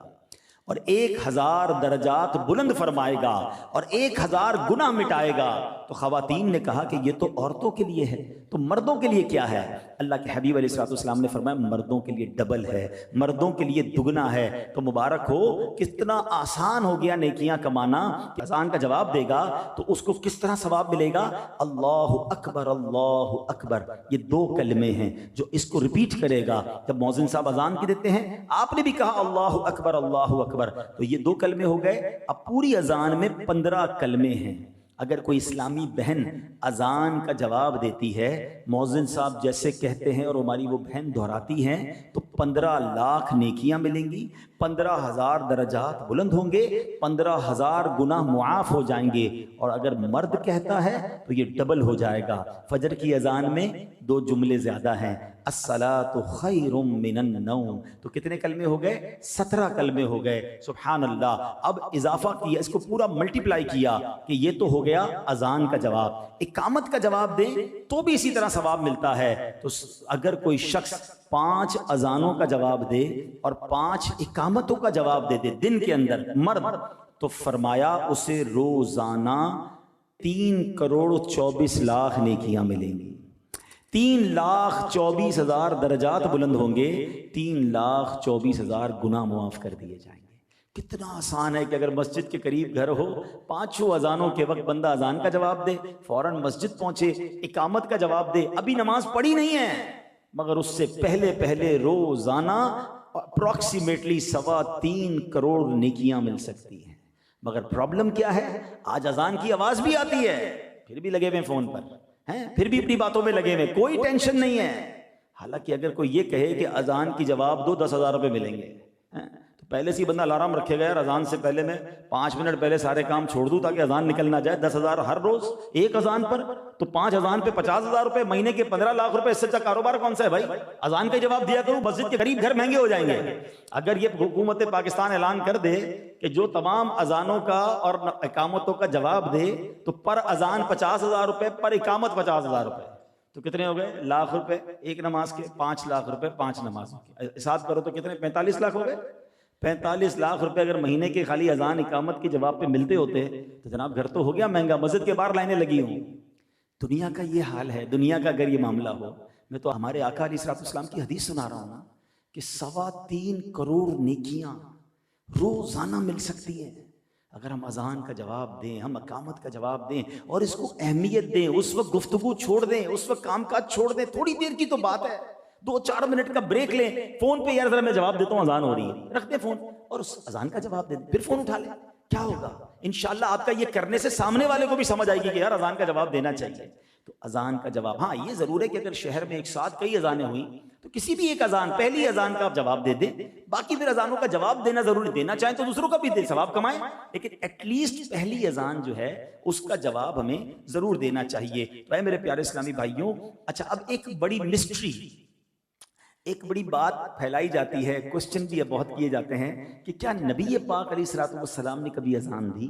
اور 1,000 درجات بلند فرمائے گا، اور 1,000 گناہ مٹائے گا. تو خواتین نے کہا کہ یہ تو عورتوں کے لیے ہے، تو مردوں کے لیے کیا ہے؟ اللہ کے حبیب علیہ الصلوۃ والسلام نے فرمایا مردوں کے لیے ڈبل ہے، مردوں کے لیے دگنا ہے. تو مبارک ہو، کتنا آسان ہو گیا نیکیاں کمانا. اذان کا جواب دے گا تو اس کو کس طرح ثواب ملے گا؟ اللہ اکبر، اللہ اکبر، یہ 2 کلمے ہیں جو اس کو ریپیٹ کرے گا. جب مؤذن صاحب اذان کی دیتے ہیں، آپ نے بھی کہا اللہ اکبر، اللہ اکبر، تو یہ 2 کلمے ہو گئے. اب پوری اذان میں 15 کلمے ہیں. اگر کوئی اسلامی بہن اذان کا جواب دیتی ہے، مؤذن صاحب جیسے کہتے ہیں اور ہماری وہ بہن دہراتی ہیں، تو 15 لاکھ نیکیاں ملیں گی، 15,000 درجات بلند ہوں گے، 15,000 گناہ معاف ہو جائیں گے۔ اور اگر مرد کہتا ہے تو یہ ڈبل ہو جائے گا۔ فجر کی اذان میں 2 جملے زیادہ ہیں، الصلاۃ خیر من النوم، تو کتنے کلمے ہو گئے؟ 17 کلمے ہو گئے۔ سبحان اللہ۔ اب اضافہ کیا، اس کو پورا ملٹیپلائی کیا کہ یہ تو ہو گیا اذان کا جواب۔ اقامت کا جواب دیں تو بھی اسی طرح ثواب ملتا ہے۔ تو اگر کوئی شخص 5 اذانوں کا جواب دے اور 5 اقامتوں کا جواب دے دے دن کے اندر مرد، تو فرمایا اسے روزانہ 3,24,00,000 نیکیاں ملیں گی، 3,24,000 درجات بلند ہوں گے، 3,24,000 گناہ معاف کر دیے جائیں گے۔ کتنا آسان ہے کہ اگر مسجد کے قریب گھر ہو، 5 اذانوں کے وقت بندہ اذان کا جواب دے، فوراً مسجد پہنچے، اقامت کا جواب دے، ابھی نماز پڑھی نہیں ہے مگر اس سے پہلے روزانہ اپروکسیمیٹلی 3.25 کروڑ نیکیاں مل سکتی ہیں۔ مگر پرابلم کیا ہے؟ آج اذان کی آواز بھی آتی ہے، پھر بھی لگے ہوئے فون پر ہیں، پھر بھی اپنی باتوں میں لگے ہوئے، کوئی ٹینشن نہیں ہے۔ حالانکہ اگر کوئی یہ کہے کہ اذان کی جواب دو 10,000 روپے ملیں گے، تو پہلے سے ہی بندہ الارم رکھے گا، یار اذان سے پہلے میں 5 منٹ پہلے سارے کام چھوڑ دوں تاکہ اذان نکل نہ جائے۔ 10,000 ہر روز ایک اذان پر، تو 5 اذان پہ 50,000 روپے، مہینے کے 15 لاکھ روپے، اس سے اچھا کاروبار کون سا ہے بھائی؟ اذان کا جواب دیا کروں، مسجد کے قریب گھر مہنگے ہو جائیں گے۔ اگر یہ حکومت پاکستان اعلان کر دے کہ جو تمام اذانوں کا اور اقامتوں کا جواب دے تو پر اذان 50,000 روپے، پر اقامت 50,000 روپے، تو کتنے ہو گئے؟ لاکھ روپے ایک نماز کے، 5 لاکھ روپے 5 نمازوں کے، حساب کرو تو کتنے؟ 45 لاکھ ہو گئے۔ 45 لاکھ روپے اگر مہینے کے خالی اذان اقامت کے جواب پہ ملتے ہوتے تو جناب گھر تو ہو گیا مہنگا، مسجد کے باہر لائنیں لگی ہوں۔ دنیا کا یہ حال ہے۔ دنیا کا اگر یہ معاملہ ہو، میں تو ہمارے آقا علیہ الصلوۃ والسلام کی حدیث سنا رہا ہوں نا کہ 3.25 کروڑ نیکیاں روزانہ مل سکتی ہیں اگر ہم اذان کا جواب دیں، ہم اقامت کا جواب دیں اور اس کو اہمیت دیں، اس وقت گفتگو چھوڑ دیں، اس وقت کام کاج چھوڑ دیں، تھوڑی دیر کی تو بات ہے، 2-4 منٹ کا بریک لیں، فون پہ یار ذرا میں جواب دیتا ہوں، اذان ہو رہی ہے، رکھ دیں فون اور اس اذان کا جواب دے دیں، پھر فون اٹھا لیں، کیا ہوگا؟ انشاءاللہ آپ کا یہ کرنے سے سامنے والے کو بھی سمجھ آئے گی کہ یار اذان کا جواب دینا چاہیے۔ تو اذان کا جواب، ہاں یہ ضرور ہے کہ اگر شہر میں ایک ساتھ کئی اذانیں ہوئیں تو کسی بھی ایک اذان، پہلی اذان کا آپ جواب دے دیں، باقی پھر اذانوں کا جواب دینا ضروری، دینا چاہیں تو دوسروں کا بھی دیں، ثواب کمائیں، لیکن ایٹ لیسٹ پہلی اذان جو ہے اس کا جواب ہمیں ضرور دینا چاہیے۔ تو اے میرے پیارے اسلامی بھائیوں، اچھا اب ایک بڑی مسٹری، ایک بڑی بات پھیلائی جاتی ہے، کوسچن بھی بہت کیے جاتے ہیں کہ کیا نبی پاک علیہ الصلوۃ والسلام نے کبھی اذان دی؟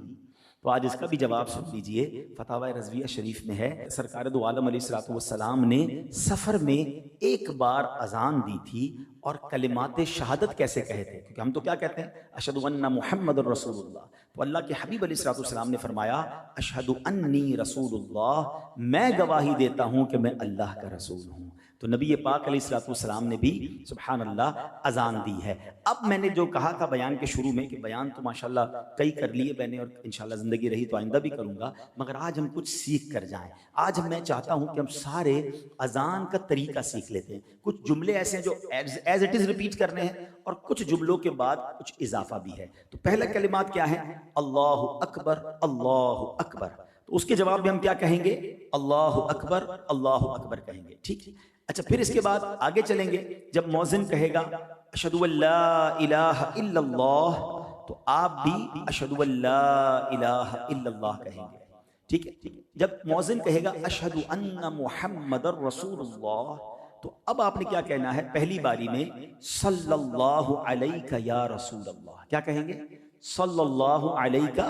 تو آج اس کا بھی جواب سن لیجئے۔ فتاوی رضویہ شریف میں ہے، سرکار دو عالم علیہ الصلوۃ والسلام نے سفر میں ایک بار اذان دی تھی اور کلمات شہادت کیسے کہے تھے، کیونکہ ہم تو کیا کہتے ہیں؟ اشہد ان محمد الرسول اللہ۔ تو اللہ کے حبیب علیہ الصلوۃ والسلام نے فرمایا اشہد انی رسول اللہ، میں گواہی دیتا ہوں کہ میں اللہ کا رسول ہوں۔ تو نبی پاک علیہ الصلوۃ والسلام نے بھی سبحان اللہ اذان دی ہے۔ اب میں نے جو کہا تھا بیان کے شروع میں کہ بیان تو ماشاءاللہ کئی کر لیے میں نے اور انشاءاللہ زندگی رہی تو آئندہ بھی کروں گا، مگر آج ہم کچھ سیکھ کر جائیں۔ آج میں چاہتا ہوں کہ ہم سارے اذان کا طریقہ سیکھ لیتے ہیں۔ کچھ جملے ایسے ہیں جو ایز اٹ از ریپیٹ کرنے ہیں اور کچھ جملوں کے بعد کچھ اضافہ بھی ہے۔ تو پہلا کلمات کیا ہیں؟ اللہ اکبر، اللہ اکبر۔ تو اس کے جواب میں ہم کیا کہیں گے؟ اللہ اکبر، اللہ اکبر کہیں گے، ٹھیک ہے۔ اچھا پھر اس کے بعد آگے چلیں گے، جب مؤذن کہے گا اشہد ان لا الہ الا اللہ، تو آپ بھی اشہد ان لا الہ الا اللہ کہیں گے، ٹھیک ہے۔ جب مؤذن کہے گا اشہد ان محمد الرسول اللہ، تو اب آپ نے کیا کہنا ہے؟ پہلی باری میں صلی اللہ علیہ یا رسول اللہ، کیا کہیں گے؟ صلی اللہ علیہ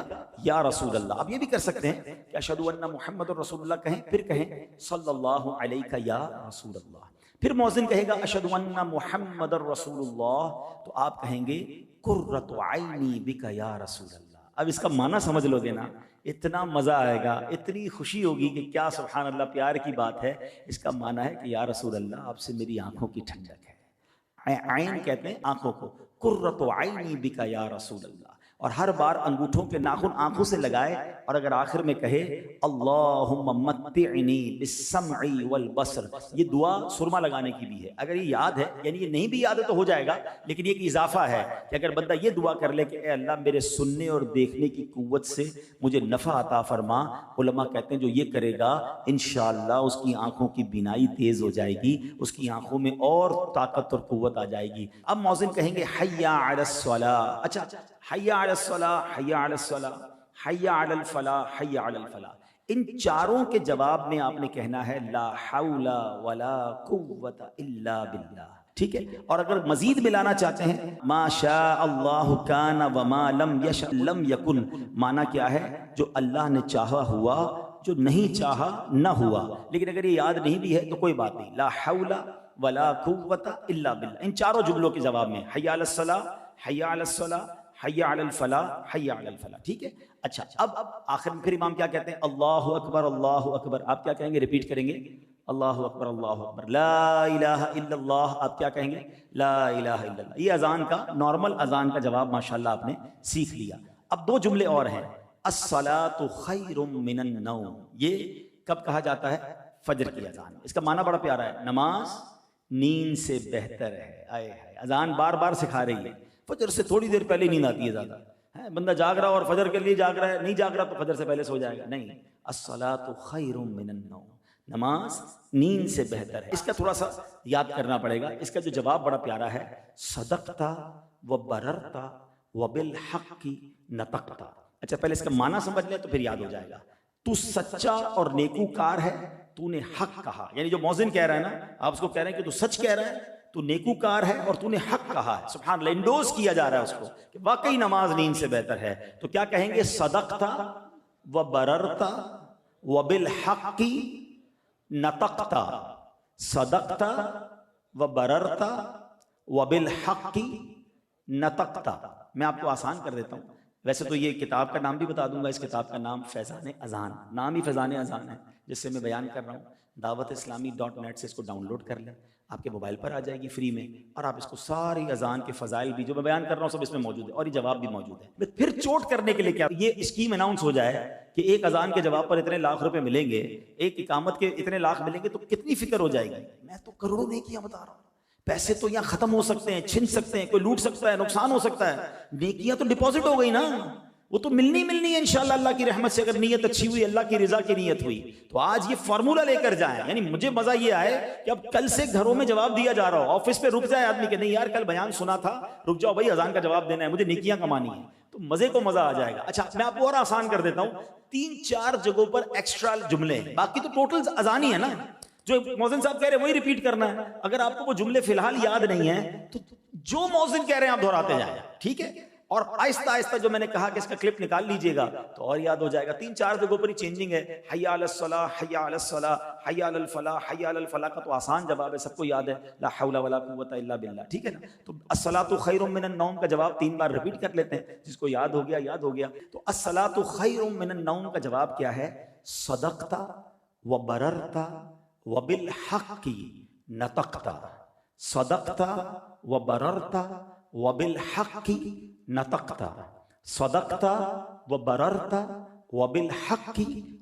یا رسول اللہ۔ اب یہ بھی کر سکتے ہیں کہ اشہد ان محمد الرسول اللہ کہیں، پھر کہیں صلی اللہ علیہ یا رسول اللہ۔ پھر مؤذن کہے گا اشہد ان محمد الرسول اللہ، تو آپ کہیں گے قرۃ عینی بک یا رسول اللہ۔ اب اس کا معنی سمجھ لو گے نا، اتنا مزہ آئے گا، اتنی خوشی ہوگی کہ کیا سبحان اللہ، پیار کی بات ہے۔ اس کا معنی ہے کہ یا رسول اللہ آپ سے میری آنکھوں کی ٹھنڈک ہے۔ عین کہتے ہیں آنکھوں کو، قرۃ عینی بک یا رسول اللہ۔ اور ہر بار انگوٹھوں کے ناخن آنکھوں سے لگائے اور اگر آخر میں کہے اللہم متعنی بالسمع والبصر، یہ دعا سرما لگانے کی بھی ہے۔ اگر یہ یاد ہے، یعنی یہ نہیں بھی یاد ہے تو ہو جائے گا، لیکن یہ ایک اضافہ ہے کہ اگر بندہ یہ دعا کر لے کہ اے اللہ میرے سننے اور دیکھنے کی قوت سے مجھے نفع عطا فرما، علماء کہتے ہیں جو یہ کرے گا انشاءاللہ اس کی آنکھوں کی بینائی تیز ہو جائے گی، اس کی آنکھوں میں اور طاقت اور قوت آ جائے گی۔ اب مؤذن کہیں گے حی علی الصلاۃ، اچھا حی علی الصلاۃ، حی علی الصلاۃ، حی علی الفلاح، حی علی الفلاح، ان چاروں کے جواب میں آپ نے کہنا ہے لا حول ولا قوت الا باللہ، ٹھیک ہے؟ اور اگر مزید ملانا چاہتے ہیں ما شاء اللہ کان وما لم یشأ لم یکن، معنی کیا ہے؟ جو اللہ نے چاہا ہوا، جو نہیں چاہا نہ ہوا۔ لیکن اگر یہ یاد نہیں بھی ہے تو کوئی بات نہیں، لا حول ولا قوت الا باللہ، ان چاروں جملوں کے جواب میں حی علی الصلاۃ، حی علی الصلاۃ، حی علی الفلاح، حی علی الفلاح، ٹھیک ہے؟ اچھا اب آخر میں پھر امام کیا کہتے ہیں؟ اللہ اکبر اللہ اکبر، آپ کیا کہیں گے؟ ریپیٹ کریں گے اللہ اکبر اللہ اکبر، لا الہ الا اللہ، آپ کیا کہیں گے؟ لا الہ الا اللہ۔ یہ اذان کا، نارمل اذان کا جواب ماشاءاللہ آپ نے سیکھ لیا۔ اب دو جملے اور ہیں، الصلاۃ خیر من النوم، یہ کب کہا جاتا ہے؟ فجر کی اذان۔ اس کا معنی بڑا پیارا ہے، نماز نیند سے بہتر ہے۔ آئے ہائے، اذان بار بار سکھا رہی ہے فجر سے تھوڑی دیر پہلے نیند آتی ہے زیادہ، بندہ جاگ رہا اور فجر کے لیے جاگ رہا ہے، نہیں جاگ رہا تو فجر سے پہلے سو جائے گا، نہیں، الصلاۃ خیر من النوم، نماز نیند سے بہتر ہے۔ اس کا تھوڑا سا یاد کرنا پڑے گا، اس کا جو جواب بڑا پیارا ہے، صدقت و بررت و بالحق نطقت۔ اچھا پہلے اس کا معنی سمجھ لیں تو پھر یاد ہو جائے گا۔ تو سچا اور نیکوکار ہے، تو نے حق کہا، یعنی جو مؤذن کہہ رہا ہے نا، آپ اس کو کہہ رہے ہیں کہ تو سچ کہہ رہا ہے، تو نیکوکار ہے اور تو نے حق کہا ہے۔ سبحان اللہ، انڈوز کیا جا رہا ہے اس کو کہ واقعی نماز نیند سے بہتر ہے۔ تو کیا کہیں گے؟ صدقت و بررت و بالحق نطقت، صدقت و بررت و بالحق نطقت۔ میں آپ کو آسان کر دیتا ہوں، ویسے تو یہ کتاب کا نام بھی بتا دوں گا، اس کتاب کا نام فیضان اذان، نام ہی فیضان اذان ہے جس سے میں بیان کر رہا ہوں۔ dawatIslami.net سے اس کو ڈاؤن لوڈ کر لیں، آپ کے موبائل پر آ جائے گی فری میں، اور آپ اس کو ساری اذان کے فضائل بھی جو میں بیان کر رہا ہوں سب اس میں موجود ہے، اور یہ جواب بھی موجود ہے۔ میں پھر چوٹ کرنے کے لیے کیا یہ اسکیم اناؤنس ہو جائے کہ ایک اذان کے جواب پر اتنے لاکھ روپے ملیں گے، ایک اقامت کے اتنے لاکھ ملیں گے، تو کتنی فکر ہو جائے گی۔ میں تو کروڑوں نیکیاں بتا رہا ہوں، پیسے تو یہاں ختم ہو سکتے ہیں، چھن سکتے ہیں، کوئی لوٹ سکتا ہے، نقصان ہو سکتا ہے، نیکیاں تو ڈپازٹ ہو گئی نا، وہ تو ملنی ہے انشاءاللہ اللہ کی رحمت سے، اگر نیت اچھی ہوئی، اللہ کی رضا کی نیت ہوئی تو آج یہ فارمولہ لے کر جائیں۔ یعنی مجھے مزہ یہ آئے کہ اب کل سے گھروں میں جواب دیا جا رہا ہو، آفس پہ رک جائے آدمی کہ نہیں یار کل بیان سنا تھا، رک جاؤ بھائی اذان کا جواب دینا ہے، مجھے نیکیاں کمانی ہے، تو مزے کو مزہ آ جائے گا۔ اچھا میں آپ کو اور آسان کر دیتا ہوں، 3-4 جگہوں پر ایکسٹرا جملے ہیں، باقی تو ٹوٹل اذان ہی ہے نا، جو مؤذن صاحب کہہ رہے ہیں وہی ریپیٹ کرنا ہے۔ اگر آپ کو وہ جملے فی الحال یاد نہیں ہیں تو جو مؤذن کہہ رہے ہیں آپ دہراتے جائیں، ٹھیک ہے؟ اور آہستہ آہستہ جو میں نے کہا کہ اس کا کلپ نکال لیجئے گا تو اور یاد ہو جائے گا۔ 3-4 جگہوں پر ہی چینجنگ ہے، حی علی الصلاۃ، حی علی الصلاۃ، حی علی الفلاح، حی علی الفلاح کا تو آسان جواب ہے، سب کو یاد ہے، لا حول ولا قوت الا باللہ، ٹھیک ہے نا؟ تو الصلاۃ خیر من النوم کا جواب 3 بار ریپیٹ کر لیتے ہیں، جس کو یاد ہو گیا یاد ہو گیا۔ تو الصلاۃ خیر من النوم کا جواب کیا ہے؟ صدقت و بررت و بالحق نطقت، صدقت و بررت و بالحق نطقت، صدقت و بررت و بالحق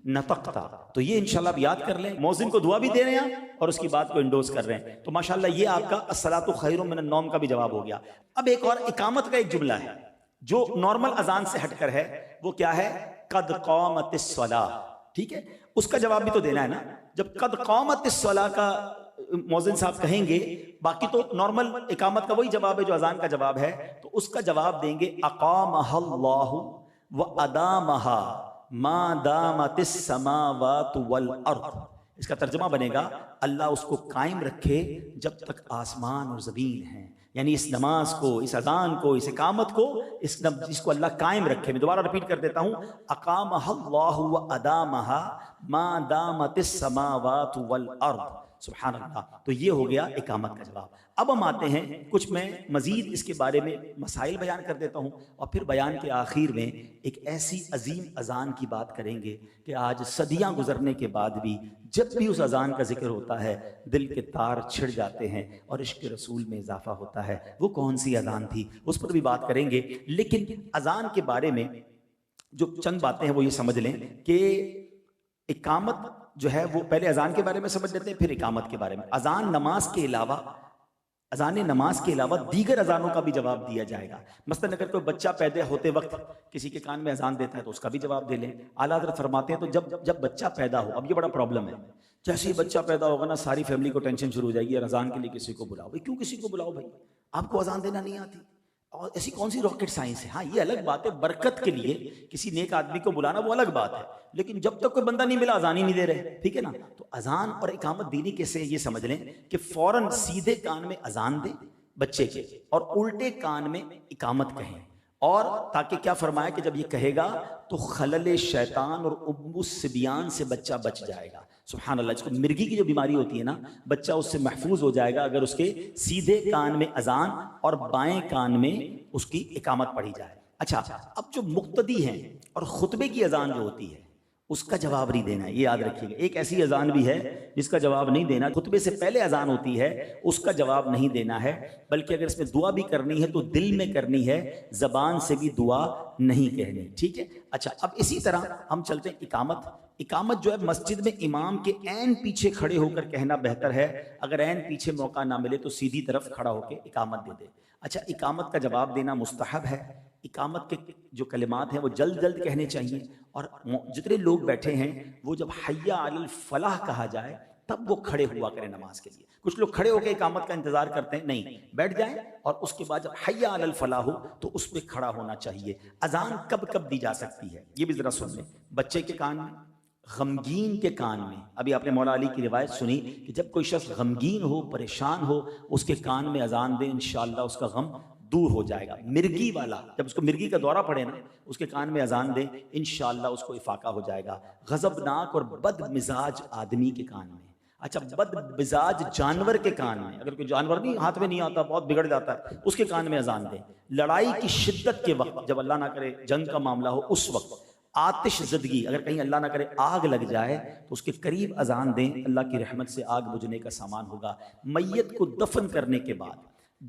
نطقت۔ تو یہ انشاءاللہ آپ یاد کر لیں، مؤذن کو دعا بھی دے رہے ہیں اور اس کی بات کو انڈوز کر رہے ہیں، تو ماشاءاللہ یہ آپ کا الصلاۃ خیر من النوم کا بھی جواب ہو گیا۔ اب ایک اور اقامت کا ایک جملہ ہے جو نارمل اذان سے ہٹ کر ہے، وہ کیا ہے؟ قد قامت الصلاۃ، ٹھیک ہے؟ اس کا جواب بھی تو دینا ہے نا۔ جب قد قامت الصلاۃ کا مؤذن صاحب کہیں گے، باقی تو نارمل اقامت کا وہی جواب ہے جو اذان کا جواب ہے، تو اس کا جواب دیں گے اقامہ اللہ و ادامہا ما دامت السماوات والارض۔ اس کا ترجمہ بنے گا اللہ اس کو قائم رکھے جب تک آسمان اور زمین ہیں، یعنی اس نماز کو، اس اذان کو، اس اقامت کو، اس کو اللہ قائم رکھے۔ میں دوبارہ ریپیٹ کر دیتا ہوں، اقامہ اللہ و ادامہا ما دامت السماوات والارض، سبحان اللہ. تو یہ ہو گیا اقامت کا جواب. اب ہم آتے ہیں کچھ میں مزید اس کے بارے میں مسائل بیان کر دیتا ہوں اور پھر بیان کے آخر میں ایک ایسی عظیم اذان کی بات کریں گے کہ آج صدیاں گزرنے کے بعد بھی جب بھی اس اذان کا ذکر ہوتا ہے دل کے تار چھڑ جاتے ہیں اور عشق رسول میں اضافہ ہوتا ہے. وہ کون سی اذان تھی اس پر بھی بات کریں گے. لیکن اذان کے بارے میں جو چند باتیں ہیں وہ یہ سمجھ لیں کہ اقامت جو ہے وہ پہلے اذان کے بارے میں سمجھ لیتے ہیں پھر اقامت کے بارے میں. اذان نماز کے علاوہ دیگر اذانوں کا بھی جواب دیا جائے گا. مثلا اگر کوئی بچہ پیدا ہوتے وقت کسی کے کان میں اذان دیتا ہے تو اس کا بھی جواب دے لیں. اعلیٰ حضرت فرماتے ہیں تو جب بچہ پیدا ہو, اب یہ بڑا پرابلم ہے, جیسے ہی بچہ پیدا ہوگا نا ساری فیملی کو ٹینشن شروع ہو جائے گی اور اذان کے لیے کسی کو بلاؤ. کیوں کسی کو بلاؤ بھائی, آپ کو اذان دینا نہیں آتی؟ اور ایسی کون سی راکٹ سائنس ہے؟ ہاں یہ الگ بات ہے, برکت کے لیے کسی نیک آدمی کو بلانا وہ الگ بات ہے, لیکن جب تک کوئی بندہ نہیں ملا اذان ہی نہیں دے رہے, ٹھیک ہے نا. تو اذان اور اقامت دینی کیسے یہ سمجھ لیں کہ فوراً سیدھے کان میں اذان دے بچے کے اور الٹے کان میں اقامت کہیں, اور تاکہ کیا فرمایا کہ جب یہ کہے گا تو خلل شیطان اور ام الصبیان سے بچہ بچ جائے گا. سبحان اللہ. اس کو مرگی کی جو بیماری ہوتی ہے نا, بچہ اس سے محفوظ ہو جائے گا اگر اس کے سیدھے کان میں اذان اور بائیں کان میں اس کی اقامت پڑھی جائے. اچھا, اب جو مقتدی ہیں اور خطبے کی اذان جو ہوتی ہے اس کا جواب نہیں دینا ہے, یہ یاد رکھیے گا. ایک ایسی اذان بھی ہے جس کا جواب نہیں دینا, خطبے سے پہلے اذان ہوتی ہے اس کا جواب نہیں دینا ہے, بلکہ اگر اس میں دعا بھی کرنی ہے تو دل میں کرنی ہے, زبان سے بھی دعا نہیں کہنی, ٹھیک ہے. اچھا, اب اسی طرح ہم چلتے ہیں اقامت. اقامت جو ہے مسجد میں امام کے عین پیچھے کھڑے ہو کر کہنا بہتر ہے. اگر عین پیچھے موقع نہ ملے تو سیدھی طرف کھڑا ہو کے اقامت دے دے. اچھا, اقامت کا جواب دینا مستحب ہے. اقامت کے جو کلمات ہیں وہ جلد جلد کہنے چاہیے, اور جتنے لوگ بیٹھے ہیں وہ جب حی علی الفلاح کہا جائے تب وہ کھڑے ہوا کریں نماز کے لیے. کچھ لوگ کھڑے ہو کے اقامت کا انتظار کرتے ہیں, نہیں, بیٹھ جائیں اور اس کے بعد جب حی علی الفلاح ہو تو اس پہ کھڑا ہونا چاہیے. اذان کب کب دی جا سکتی ہے یہ بھی ذرا سن لیں. بچے کے کان میں, غمگین کے کان میں. ابھی آپ نے مولا علی کی روایت سنی کہ جب کوئی شخص غمگین ہو, پریشان ہو, اس کے کان میں اذان دے, انشاءاللہ اس کا غم دور ہو جائے گا. مرگی والا, جب اس کو مرگی کا دورہ پڑے نا, اس کے کان میں اذان دے, انشاءاللہ اس کو افاقہ ہو جائے گا. غضبناک اور بد مزاج آدمی کے کان میں. اچھا, بد مزاج جانور کے کان میں, اگر کوئی جانور نہیں ہاتھ میں نہیں آتا, بہت بگڑ جاتا ہے, اس کے کان میں اذان دے. لڑائی کی شدت کے وقت, جب اللہ نہ کرے جنگ کا معاملہ ہو اس وقت. آتش زدگی, اگر کہیں اللہ نہ کرے آگ لگ جائے تو اس کے قریب اذان دیں, اللہ کی رحمت سے آگ بجھنے کا سامان ہوگا. میت کو دفن کرنے کے بعد,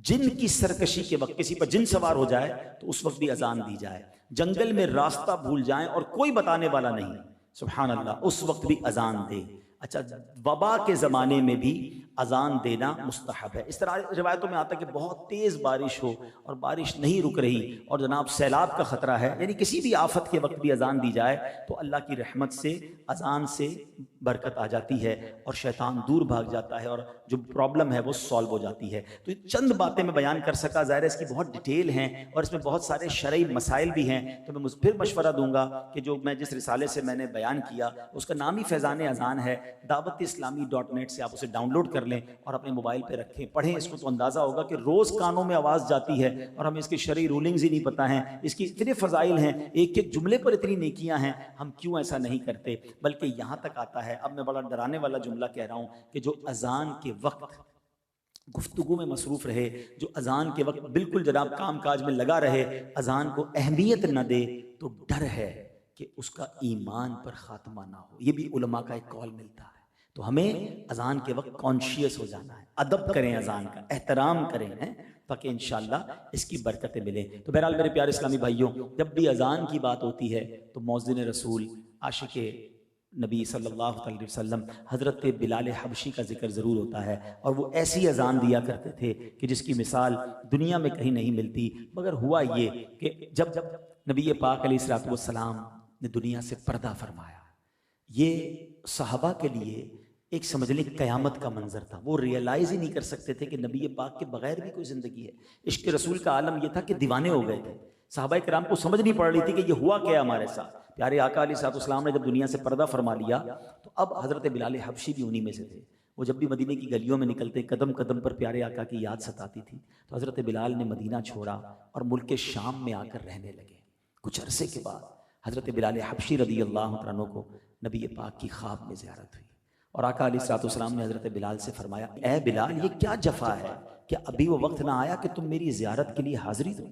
جن کی سرکشی کے وقت, کسی پر جن سوار ہو جائے تو اس وقت بھی اذان دی جائے. جنگل میں راستہ بھول جائیں اور کوئی بتانے والا نہیں, سبحان اللہ, اس وقت بھی اذان دے. اچھا, وبا کے زمانے میں بھی اذان دینا مستحب ہے. اس طرح روایتوں میں آتا ہے کہ بہت تیز بارش ہو اور بارش نہیں رک رہی اور جناب سیلاب کا خطرہ ہے, یعنی کسی بھی آفت کے وقت بھی اذان دی جائے تو اللہ کی رحمت سے اذان سے برکت آ جاتی ہے اور شیطان دور بھاگ جاتا ہے اور جو پرابلم ہے وہ سالو ہو جاتی ہے. تو یہ چند باتیں میں بیان کر سکا, ظاہر ہے اس کی بہت ڈیٹیل ہیں اور اس میں بہت سارے شرعی مسائل بھی ہیں. تو میں پھر مشورہ دوں گا کہ جو میں جس رسالے سے میں نے بیان کیا اس کا نام ہی فیضان اذان ہے, dawat-islami.net سے آپ اسے ڈاؤن لوڈ کر لیں اور اپنے موبائل پہ رکھیں, پڑھیں اس کو, تو اندازہ ہوگا کہ روز کانوں میں آواز جاتی ہے اور ہمیں اس کی شرعی رولنگز ہی نہیں پتہ ہیں, اس کی اتنے فضائل ہیں, ایک ایک جملے پر اتنی نیکیاں ہیں, ہم کیوں ایسا نہیں کرتے. بلکہ یہاں تک آتا ہے, اب میں بڑا ڈرانے والا جملہ کہہ رہا ہوں, کہ جو اذان کے وقت گفتگو میں مصروف رہے, جو اذان کے وقت بالکل جناب کام کاج میں لگا رہے, اذان کو اہمیت نہ دے, تو ڈر ہے کہ اس کا ایمان پر خاتمہ نہ ہو. یہ بھی علماء کا ایک قول ملتا ہے. تو ہمیں اذان کے وقت کانشیس ہو جانا ہے, ادب کریں, اذان کا احترام کریں, تاکہ انشاءاللہ اس کی برکتیں ملیں. تو بہرحال میرے پیارے اسلامی بھائیوں, جب بھی اذان کی بات ہوتی ہے تو مؤذن رسول, عاشق نبی صلی اللہ علیہ وسلم حضرت بلال حبشی کا ذکر ضرور ہوتا ہے. اور وہ ایسی اذان دیا کرتے تھے کہ جس کی مثال دنیا میں کہیں نہیں ملتی. مگر ہوا یہ کہ جب نبی پاک علیہ الصلوۃ والسلام نے دنیا سے پردہ فرمایا, یہ صحابہ کے لیے ایک سمجھ لیں قیامت کا منظر تھا. وہ ریئلائز ہی نہیں کر سکتے تھے کہ نبی پاک کے بغیر بھی کوئی زندگی ہے. عشق رسول کا عالم یہ تھا کہ دیوانے ہو گئے تھے. صحابہ کرام کو سمجھ نہیں پڑ رہی تھی کہ یہ ہوا کیا ہمارے ساتھ. پیارے آقا علیہ الصلوۃ والسلام نے جب دنیا سے پردہ فرما لیا تو اب حضرت بلال حبشی بھی انہی میں سے تھے. وہ جب بھی مدینے کی گلیوں میں نکلتے, قدم قدم پر پیارے آقا کی یاد ستاتی تھی. تو حضرت بلال نے مدینہ چھوڑا اور ملک شام میں آ کر رہنے لگے. کچھ عرصے کے بعد حضرت بلال حبشی رضی اللہ عنہ کو نبی پاک کی خواب میں زیارت ہوئی. اور آقا علیہ الصلوۃ والسلام نے حضرت بلال سے فرمایا اے بلال یہ کیا جفا ہے کہ ابھی وہ وقت نہ آیا کہ تم میری زیارت کے لیے حاضری دو؟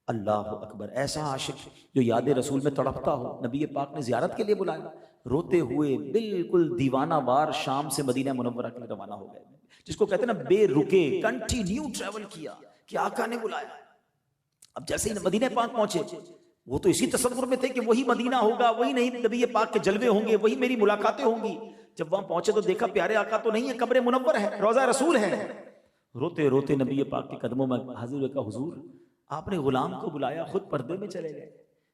اللہ اکبر، ایسا عاشق جو یاد رسول میں تڑپتا ہو، نبی پاک نے زیارت کے لیے بلایا، روتے ہوئے بالکل دیوانہ وار شام سے مدینہ منورہ کے لیے روانہ ہو گئے، جس کو کہتے ہیں نا بے رکے کنٹینیو ٹریول کیا کہ آقا نے بلایا۔ اب جیسے ہی مدینہ پاک پہنچے، وہ تو اسی تصور میں تھے کہ وہی مدینہ ہوگا، وہی نہیں نبی پاک کے جلوے ہوں گے، وہی میری ملاقاتیں ہوں گی۔ جب وہاں پہنچے تو دیکھا پیارے آقا تو نہیں ہے، قبر منور ہے، روضہ رسول ہے۔ روتے روتے نبی پاک کے قدموں میں حاضر ہوئے، کہا حضور آپ نے غلام کو بلایا، خود پردے میں چلے گئے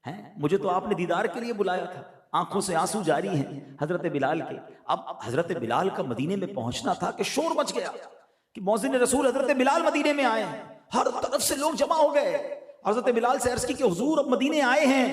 ہیں، مجھے تو آپ نے دیدار کے لیے بلایا تھا۔ آنکھوں سے آنسو جاری ہیں حضرت بلال کے۔ اب حضرت بلال کا مدینے میں پہنچنا تھا کہ شور مچ گیا کہ مؤذن رسول حضرت بلال مدینے میں آئے ہیں، ہر طرف سے لوگ جمع ہو گئے۔ حضرت بلال سے عرض کی کہ حضور اب مدینے آئے ہیں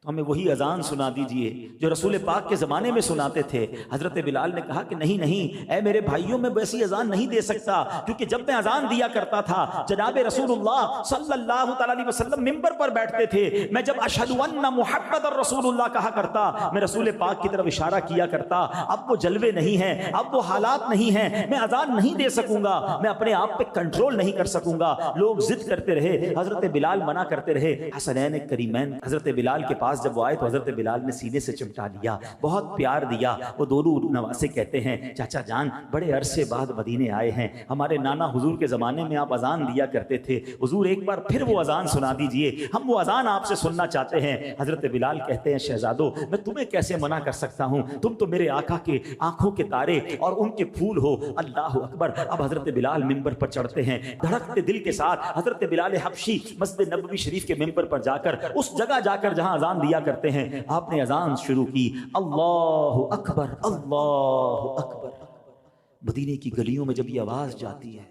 تو ہمیں وہی اذان سنا دیجئے جو رسول پاک کے زمانے میں سناتے تھے۔ حضرت بلال نے کہا کہ نہیں نہیں اے میرے بھائیوں، میں ویسی اذان نہیں دے سکتا، کیونکہ جب میں اذان دیا کرتا تھا جناب رسول اللہ صلی اللہ تعالی علیہ وسلم منبر پر بیٹھتے تھے، میں جب اشہد ان محمد رسول اللہ کہا کرتا، میں رسول پاک کی طرف اشارہ کیا کرتا۔ اب وہ جلوے نہیں ہیں، اب وہ حالات نہیں ہیں، میں اذان نہیں دے سکوں گا، میں اپنے آپ پہ کنٹرول نہیں کر سکوں گا۔ لوگ ضد کرتے رہے، حضرت بلال منع کرتے رہے۔ حسنین کریمین حضرت بلال کے پاس جب وہ آئے تو حضرت بلال نے سینے سے چمٹا لیا، بہت پیار دیا۔ وہ دونوں نواسے کہتے ہیں چاچا جان بڑے عرصے بعد مدینے آئے ہیں، ہمارے نانا حضور کے زمانے میں آپ اذان دیا کرتے تھے، حضور ایک بار پھر وہ اذان سنا دیجئے، ہم وہ اذان آپ سے سننا چاہتے ہیں۔ حضرت بلال کہتے ہیں شہزادو میں تمہیں کیسے منع کر سکتا ہوں، تم تو میرے آقا کے آنکھوں کے تارے اور ان کے پھول ہو۔ اللہ اکبر۔ اب حضرت بلال منبر پر چڑھتے ہیں، دھڑکتے دل کے ساتھ حضرت بلال حبشی مسجد نبوی شریف کے منبر پر جا کر، اس جگہ جا کر جہاں اذان دیا کرتے ہیں، آپ نے اذان شروع کی، اللہ اکبر اللہ اکبر۔ مدینے کی گلیوں میں جب یہ آواز جاتی ہے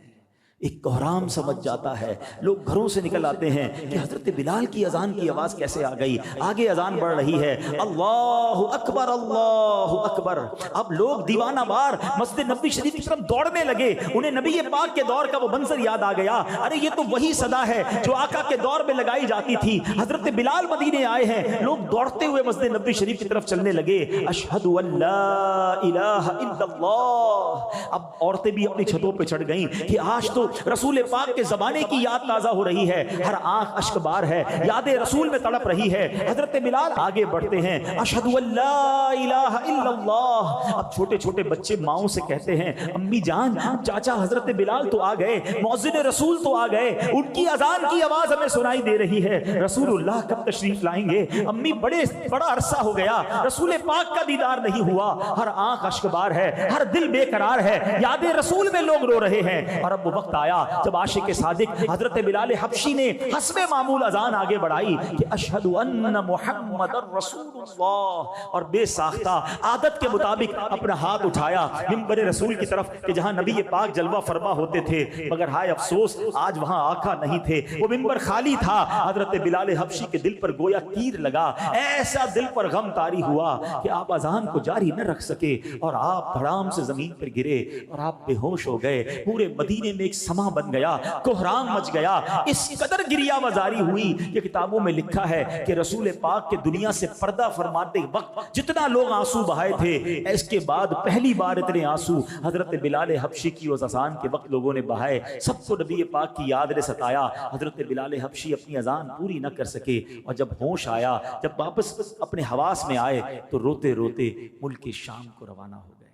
ایک کوہرام سمجھ جاتا ہے، لوگ گھروں سے نکل آتے ہیں کہ حضرت بلال کی اذان کی آواز کیسے آ گئی، آگے اذان بڑھ رہی ہے، اللہ اکبر اللہ اکبر۔ اب لوگ دیوانہ وار مسجد نبوی شریف کی طرف دوڑنے لگے، انہیں نبی پاک کے دور کا وہ منظر یاد آ گیا، ارے یہ تو وہی صدا ہے جو آقا کے دور میں لگائی جاتی تھی، حضرت بلال مدینے آئے ہیں۔ لوگ دوڑتے ہوئے مسجد نبوی شریف کی طرف چلنے لگے، اشہد ان لا الہ الا اللہ۔ اب عورتیں بھی اپنی چھتوں پہ چڑھ گئیں کہ آج تو رسول پاک کے زمانے کی یاد تازہ ہو رہی ہے، ہر آنکھ اشک بار ہے، یاد رسول میں تڑپ رہی ہے۔ حضرت بلال آگے بڑھتے ہیں، اشہد ان لا الہ الا اللہ۔ اب چھوٹے چھوٹے بچے ماؤں سے کہتے ہیں امی جان چاچا حضرت بلال تو آ گئے، مؤذن رسول تو آ گئے، ان کی اذان کی آواز ہمیں سنائی دے رہی ہے، رسول اللہ کب تشریف لائیں گے؟ امی بڑا عرصہ ہو گیا رسول پاک کا دیدار نہیں ہوا، ہر آنکھ اشک بار ہے، ہر دل بے قرار ہے، یاد رسول میں لوگ رو رہے ہیں۔ اور اب وہ وقت آیا جب عاشق صادق حضرت بلال حبشی نے حسب معمول اذان آگے بڑھائی کہ اشہد ان محمد رسول اللہ، اور بے ساختہ عادت کے مطابق اپنا ہاتھ اٹھایا منبر رسول کی طرف کہ جہاں نبی پاک جلوہ فرما ہوتے تھے، مگر ہائے افسوس آج وہاں آقا نہیں تھے، وہ منبر خالی تھا۔ حضرت بلال حبشی کے دل پر گویا تیر لگا، ایسا دل پر غم طاری ہوا کہ آپ اذان کو جاری نہ رکھ سکے اور آپ دھڑام سے زمین پر گرے اور آپ بے ہوش ہو گئے۔ پورے مدینے میں ایک سما بن گیا، کوہرام مچ گیا، اس قدر گریا وزاری ہوئی کہ کتابوں میں لکھا ہے کہ رسول پاک کے دنیا سے پردہ فرماتے وقت جتنا لوگ آنسو بہائے تھے، اس کے بعد پہلی بار اتنے آنسو حضرت بلال حبشی کی اس اذان کے وقت لوگوں نے بہائے۔ سب کو نبی پاک کی یاد نے ستایا، حضرت بلال حبشی اپنی اذان پوری نہ کر سکے، اور جب ہوش آیا، جب واپس اپنے حواس میں آئے تو روتے روتے ملک شام کو روانہ ہو گئے۔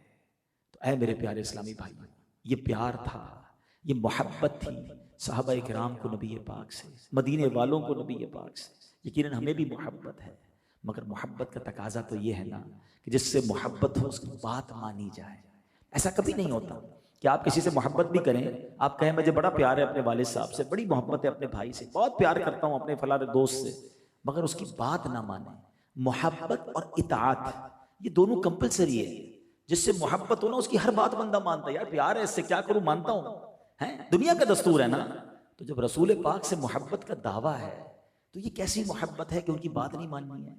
تو اے میرے پیارے اسلامی بھائی، یہ پیار تھا، یہ محبت تھی صحابہ کرام کو نبی پاک سے، مدینے والوں کو نبی پاک سے۔ یقیناً ہمیں بھی محبت ہے، مگر محبت کا تقاضا تو یہ ہے نا کہ جس سے محبت ہو اس کی بات مانی جائے۔ ایسا کبھی نہیں ہوتا کہ آپ کسی سے محبت بھی کریں، آپ کہیں مجھے بڑا پیار ہے اپنے والد صاحب سے، بڑی محبت ہے اپنے بھائی سے، بہت پیار کرتا ہوں اپنے فلاں دوست سے، مگر اس کی بات نہ مانیں۔ محبت اور اطاعت یہ دونوں کمپلسری ہے۔ جس سے محبت ہونا اس کی ہر بات بندہ مانتا ہے، یار پیار ہے اس سے کیا کروں، مانتا ہوں، دنیا کا دستور ہے نا۔ تو جب رسول پاک سے محبت کا دعویٰ ہے تو یہ کیسی محبت ہے کہ ان کی بات نہیں ماننی ہے،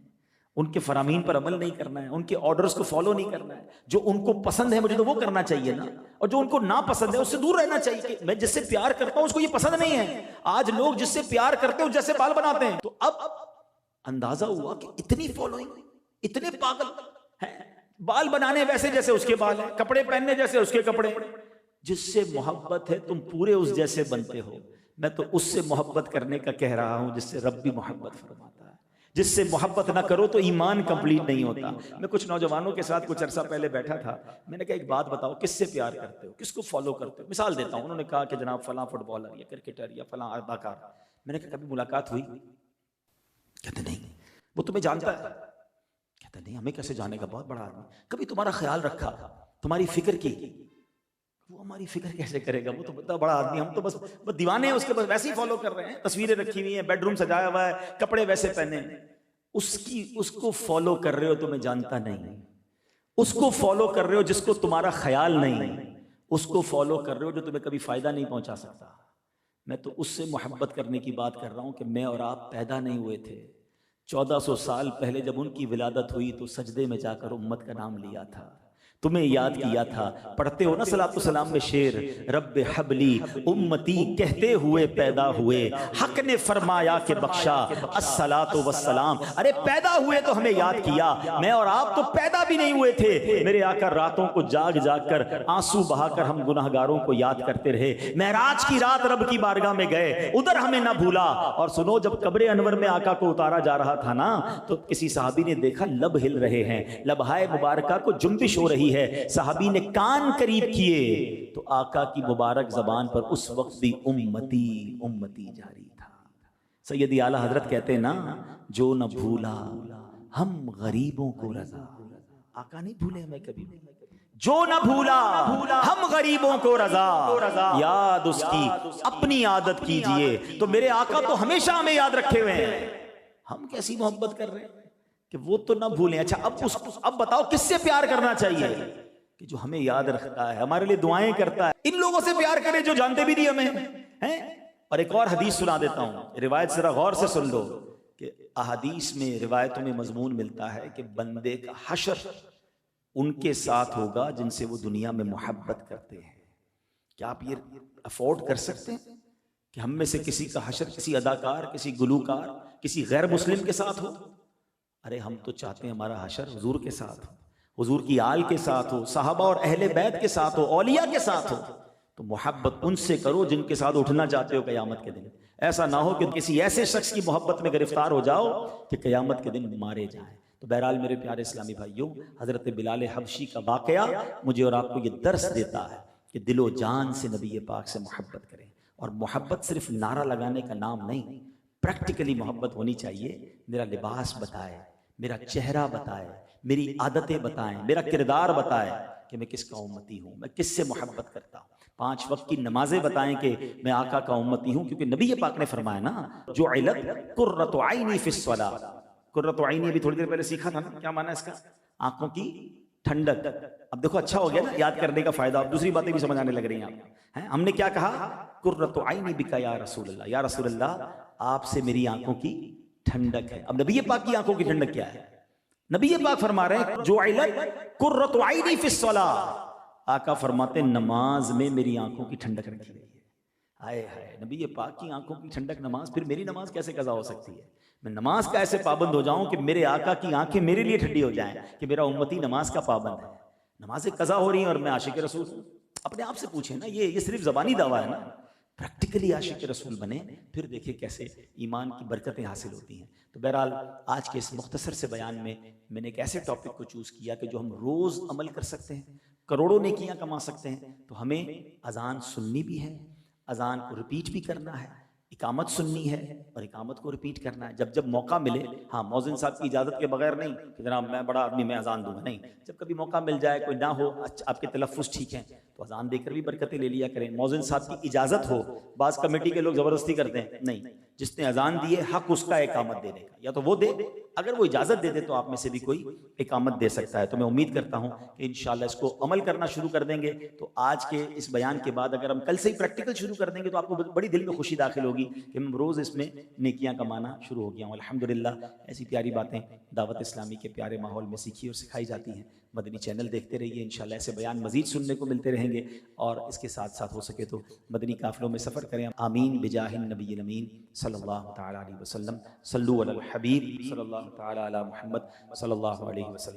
ان کے فرامین پر عمل نہیں کرنا ہے، ان کے آرڈرز کو فالو نہیں کرنا ہے، جو ان کو پسند ہے مجھے تو وہ کرنا چاہیے نا، اور جو ان کو ناپسند ہے اس سے دور رہنا چاہیے۔ کہ میں جس سے پیار کرتا ہوں اس کو یہ پسند نہیں ہے، آج لوگ جس سے پیار کرتے ہیں جیسے بال بناتے ہیں۔ تو اب اندازہ ہوا کہ اتنی فالوئنگ، اتنے پاگل ہیں بال بنانے ویسے جیسے اس کے بال ہیں، کپڑے پہننے جیسے اس کے کپڑے، جس سے محبت ہے تم پورے اس جیسے بنتے ہو۔ میں تو اس سے محبت کرنے کا کہہ رہا ہوں جس سے رب بھی محبت فرماتا ہے۔ جس سے محبت نہ کرو تو ایمان کمپلیٹ نہیں ہوتا۔ میں کچھ نوجوانوں کے ساتھ کچھ عرصہ پہلے بیٹھا تھا، میں نے کہا ایک بات بتاؤ، کس سے پیار کرتے ہو، کس کو فالو کرتے ہو؟ مثال دیتا ہوں، انہوں نے کہا کہ جناب فلاں فٹ بالر یا کرکٹر یا فلاں اداکار۔ میں نے کہا کبھی ملاقات ہوئی؟ کہتے نہیں۔ وہ تمہیں جانتا ہے؟ کہتے نہیں۔ ہمیں کیسے جانے گا، بہت بڑا آدمی۔ کبھی تمہارا خیال رکھا، تمہاری فکر کی؟ وہ ہماری فکر کیسے کرے گا، وہ تو بہت بڑا آدمی، ہم تو بس دیوانے ہیں اس کے، بس ویسے ہی فالو کر رہے ہیں۔ تصویریں رکھی ہوئی ہیں، بیڈ روم سجایا ہوا ہے، کپڑے ویسے پہنے ہیں۔ اس کو فالو کر رہے ہو، تمہیں جانتا نہیں۔ اس کو فالو کر رہے ہو جس کو تمہارا خیال نہیں، اس کو فالو کر رہے ہو جو تمہیں کبھی فائدہ نہیں پہنچا سکتا۔ میں تو اس سے محبت کرنے کی بات کر رہا ہوں کہ میں اور آپ پیدا نہیں ہوئے تھے، 1400 سال پہلے جب ان کی ولادت ہوئی تو سجدے میں جا کر امت کا نام لیا تھا، تمہیں یاد کیا تھا۔ پڑھتے ہو نا صلاۃ السلام میں شعر، رب حبلی امتی کہتے ہوئے پیدا ہوئے، حق نے فرمایا کہ بخشا الصلاۃ والسلام۔ ارے پیدا ہوئے تو ہمیں یاد کیا، میں اور آپ تو پیدا بھی نہیں ہوئے تھے۔ میرے آقا راتوں کو جاگ جاگ کر آنسو بہا کر ہم گناہگاروں کو یاد کرتے رہے۔ معراج کی رات رب کی بارگاہ میں گئے، ادھر ہمیں نہ بھولا۔ اور سنو، جب قبر انور میں آقا کو اتارا جا رہا تھا نا، تو کسی صحابی نے دیکھا لب ہل رہے ہیں، لبہائے مبارکہ کو جنبش ہو رہی ہے۔ صحابی نے کان قریب کیے تو آقا کی مبارک زبان پر اس وقت بھی امتی امتی جاری تھا۔ سیدی اعلیٰ حضرت کہتے ہیں نا، جو نہ بھولا ہم غریبوں کو رضا۔ آقا نہیں بھولے ہمیں کبھی، جو نہ بھولا ہم غریبوں کو رضا، یاد اس کی اپنی عادت کیجئے۔ تو میرے آقا تو ہمیشہ ہمیں یاد رکھے ہوئے ہیں، ہم کیسی محبت کر رہے ہیں کہ وہ تو نہ بھولیں۔ اچھا اب بتاؤ کس سے پیار کرنا چاہیے؟ کہ جو ہمیں یاد رکھتا ہے، ہمارے لیے دعائیں کرتا ہے۔ ان لوگوں سے پیار کریں جو جانتے بھی نہیں ہمیں ہیں۔ اور ایک اور حدیث سنا دیتا ہوں، روایت ذرا غور سے سن لو کہ احادیث میں، روایتوں میں مضمون ملتا ہے کہ بندے کا حشر ان کے ساتھ ہوگا جن سے وہ دنیا میں محبت کرتے ہیں۔ کیا آپ یہ افورڈ کر سکتے ہیں کہ ہم میں سے کسی کا حشر کسی اداکار، کسی گلوکار، کسی غیر مسلم کے ساتھ ہو؟ ارے ہم تو چاہتے ہیں ہمارا حشر حضور کے ساتھ ہو، حضور کی آل کے ساتھ ہو، صحابہ اور اہل بیت کے ساتھ ہو، اولیاء کے ساتھ ہو۔ تو محبت ان سے کرو جن کے ساتھ اٹھنا چاہتے ہو قیامت کے دن۔ ایسا نہ ہو کہ کسی ایسے شخص کی محبت میں گرفتار ہو جاؤ کہ قیامت کے دن مارے جائیں۔ تو بہرحال میرے پیارے اسلامی بھائیوں، حضرت بلال حبشی کا واقعہ مجھے اور آپ کو یہ درس دیتا ہے کہ دل و جان سے نبی پاک سے محبت کریں۔ اور محبت صرف نعرہ لگانے کا نام نہیں، پریکٹیکلی محبت ہونی چاہیے۔ میرا لباس بتائے، میرا چہرہ بتائے، میری عادتیں بتائیں، میرا کردار بتائے کہ میں کس کا امتی ہوں، میں کس سے محبت کرتا ہوں۔ 5 وقت کی نمازیں بتائیں کہ میں آقا کا امتی ہوں، کیونکہ نبی پاک نے فرمایا نا، جو علت قرۃ عینی فی الصلاۃ۔ قرۃ عینی ابھی تھوڑی دیر پہلے سیکھا تھا نا، کیا معنی ہے اس کا؟ آنکھوں کی ٹھنڈک۔ اب دیکھو اچھا ہو گیا نا یاد کرنے کا فائدہ، اب دوسری باتیں بھی سمجھ آنے لگ رہی ہیں آپ۔ ہم نے کیا کہا؟ قرۃ عینی بک یا رسول اللہ، یا رسول اللہ آپ سے میری آنکھوں کی ٹھنڈک ہے۔ اب نبی پاک کی آنکھوں کی ٹھنڈک کیا ہے؟ نبی پاک فرما رہے ہیں جو علت قرۃ عینی فی الصلاۃ، آقا فرماتے ہیں نماز میں میری آنکھوں کی ٹھنڈک رکھی گئی ہے۔ ہائے ہائے، نبی پاک کی آنکھوں کی ٹھنڈک نماز، پھر میری نماز کیسے قضا ہو سکتی ہے؟ میں نماز کا ایسے پابند ہو جاؤں کہ میرے آقا کی آنکھیں میرے لیے ٹھنڈی ہو جائیں کہ میرا امتی نماز کا پابند ہے، نمازیں قضا ہو رہی ہیں اور میں عاشق رسول ہوں۔ اپنے آپ سے پوچھیں نا، یہ صرف زبانی دعویٰ ہے نا، پریکٹیکلی عاشق رسول بنے، پھر دیکھیں کیسے ایمان کی برکتیں حاصل ہوتی ہیں۔ تو بہرحال آج کے اس مختصر سے بیان میں میں نے ایک ایسے ٹاپک کو چوز کیا کہ جو ہم روز عمل کر سکتے ہیں، کروڑوں نیکیاں کما سکتے ہیں۔ تو ہمیں اذان سننی بھی ہے، اذان کو ریپیٹ بھی کرنا ہے، اقامت سننی ہے اور اقامت کو ریپیٹ کرنا ہے جب جب موقع ملے۔ ہاں، مؤذن صاحب کی اجازت کے بغیر نہیں کہ جناب میں بڑا آدمی میں اذان دوں گا، نہیں، جب کبھی موقع مل جائے، کوئی نہ ہو، آپ کے تلفظ ٹھیک ہیں تو اذان دے کر بھی برکتیں لے لیا کریں۔ مؤذن صاحب کی اجازت ہو، بعض کمیٹی کے لوگ زبردستی کرتے ہیں، نہیں، جس نے اذان دی ہے حق اس کا اقامت دینے کا، یا تو وہ دے، اگر وہ اجازت دے دے تو آپ میں سے بھی کوئی اقامت دے سکتا ہے۔ تو میں امید کرتا ہوں کہ انشاءاللہ اس کو عمل کرنا شروع کر دیں گے تو آج کے اس بیان کے بعد اگر ہم کل سے ہی پریکٹیکل شروع کر دیں گے تو آپ کو بڑی دل میں خوشی داخل ہوگی کہ ہم روز اس میں نیکیاں کمانا شروع ہو گیا ہوں۔ الحمدللہ ایسی پیاری باتیں دعوت اسلامی کے پیارے ماحول میں سیکھی اور سکھائی جاتی ہیں۔ مدنی چینل دیکھتے رہیے، انشاءاللہ ایسے بیان مزید سننے کو ملتے رہیں گے، اور اس کے ساتھ ساتھ ہو سکے تو مدنی قافلوں میں سفر کریں۔ آمین بجاہ النبی الامین صلی اللہ تعالی علیہ وسلم۔ صلو علی الحبیب صلی اللہ تعالی علی محمد صلی اللہ علیہ وسلم۔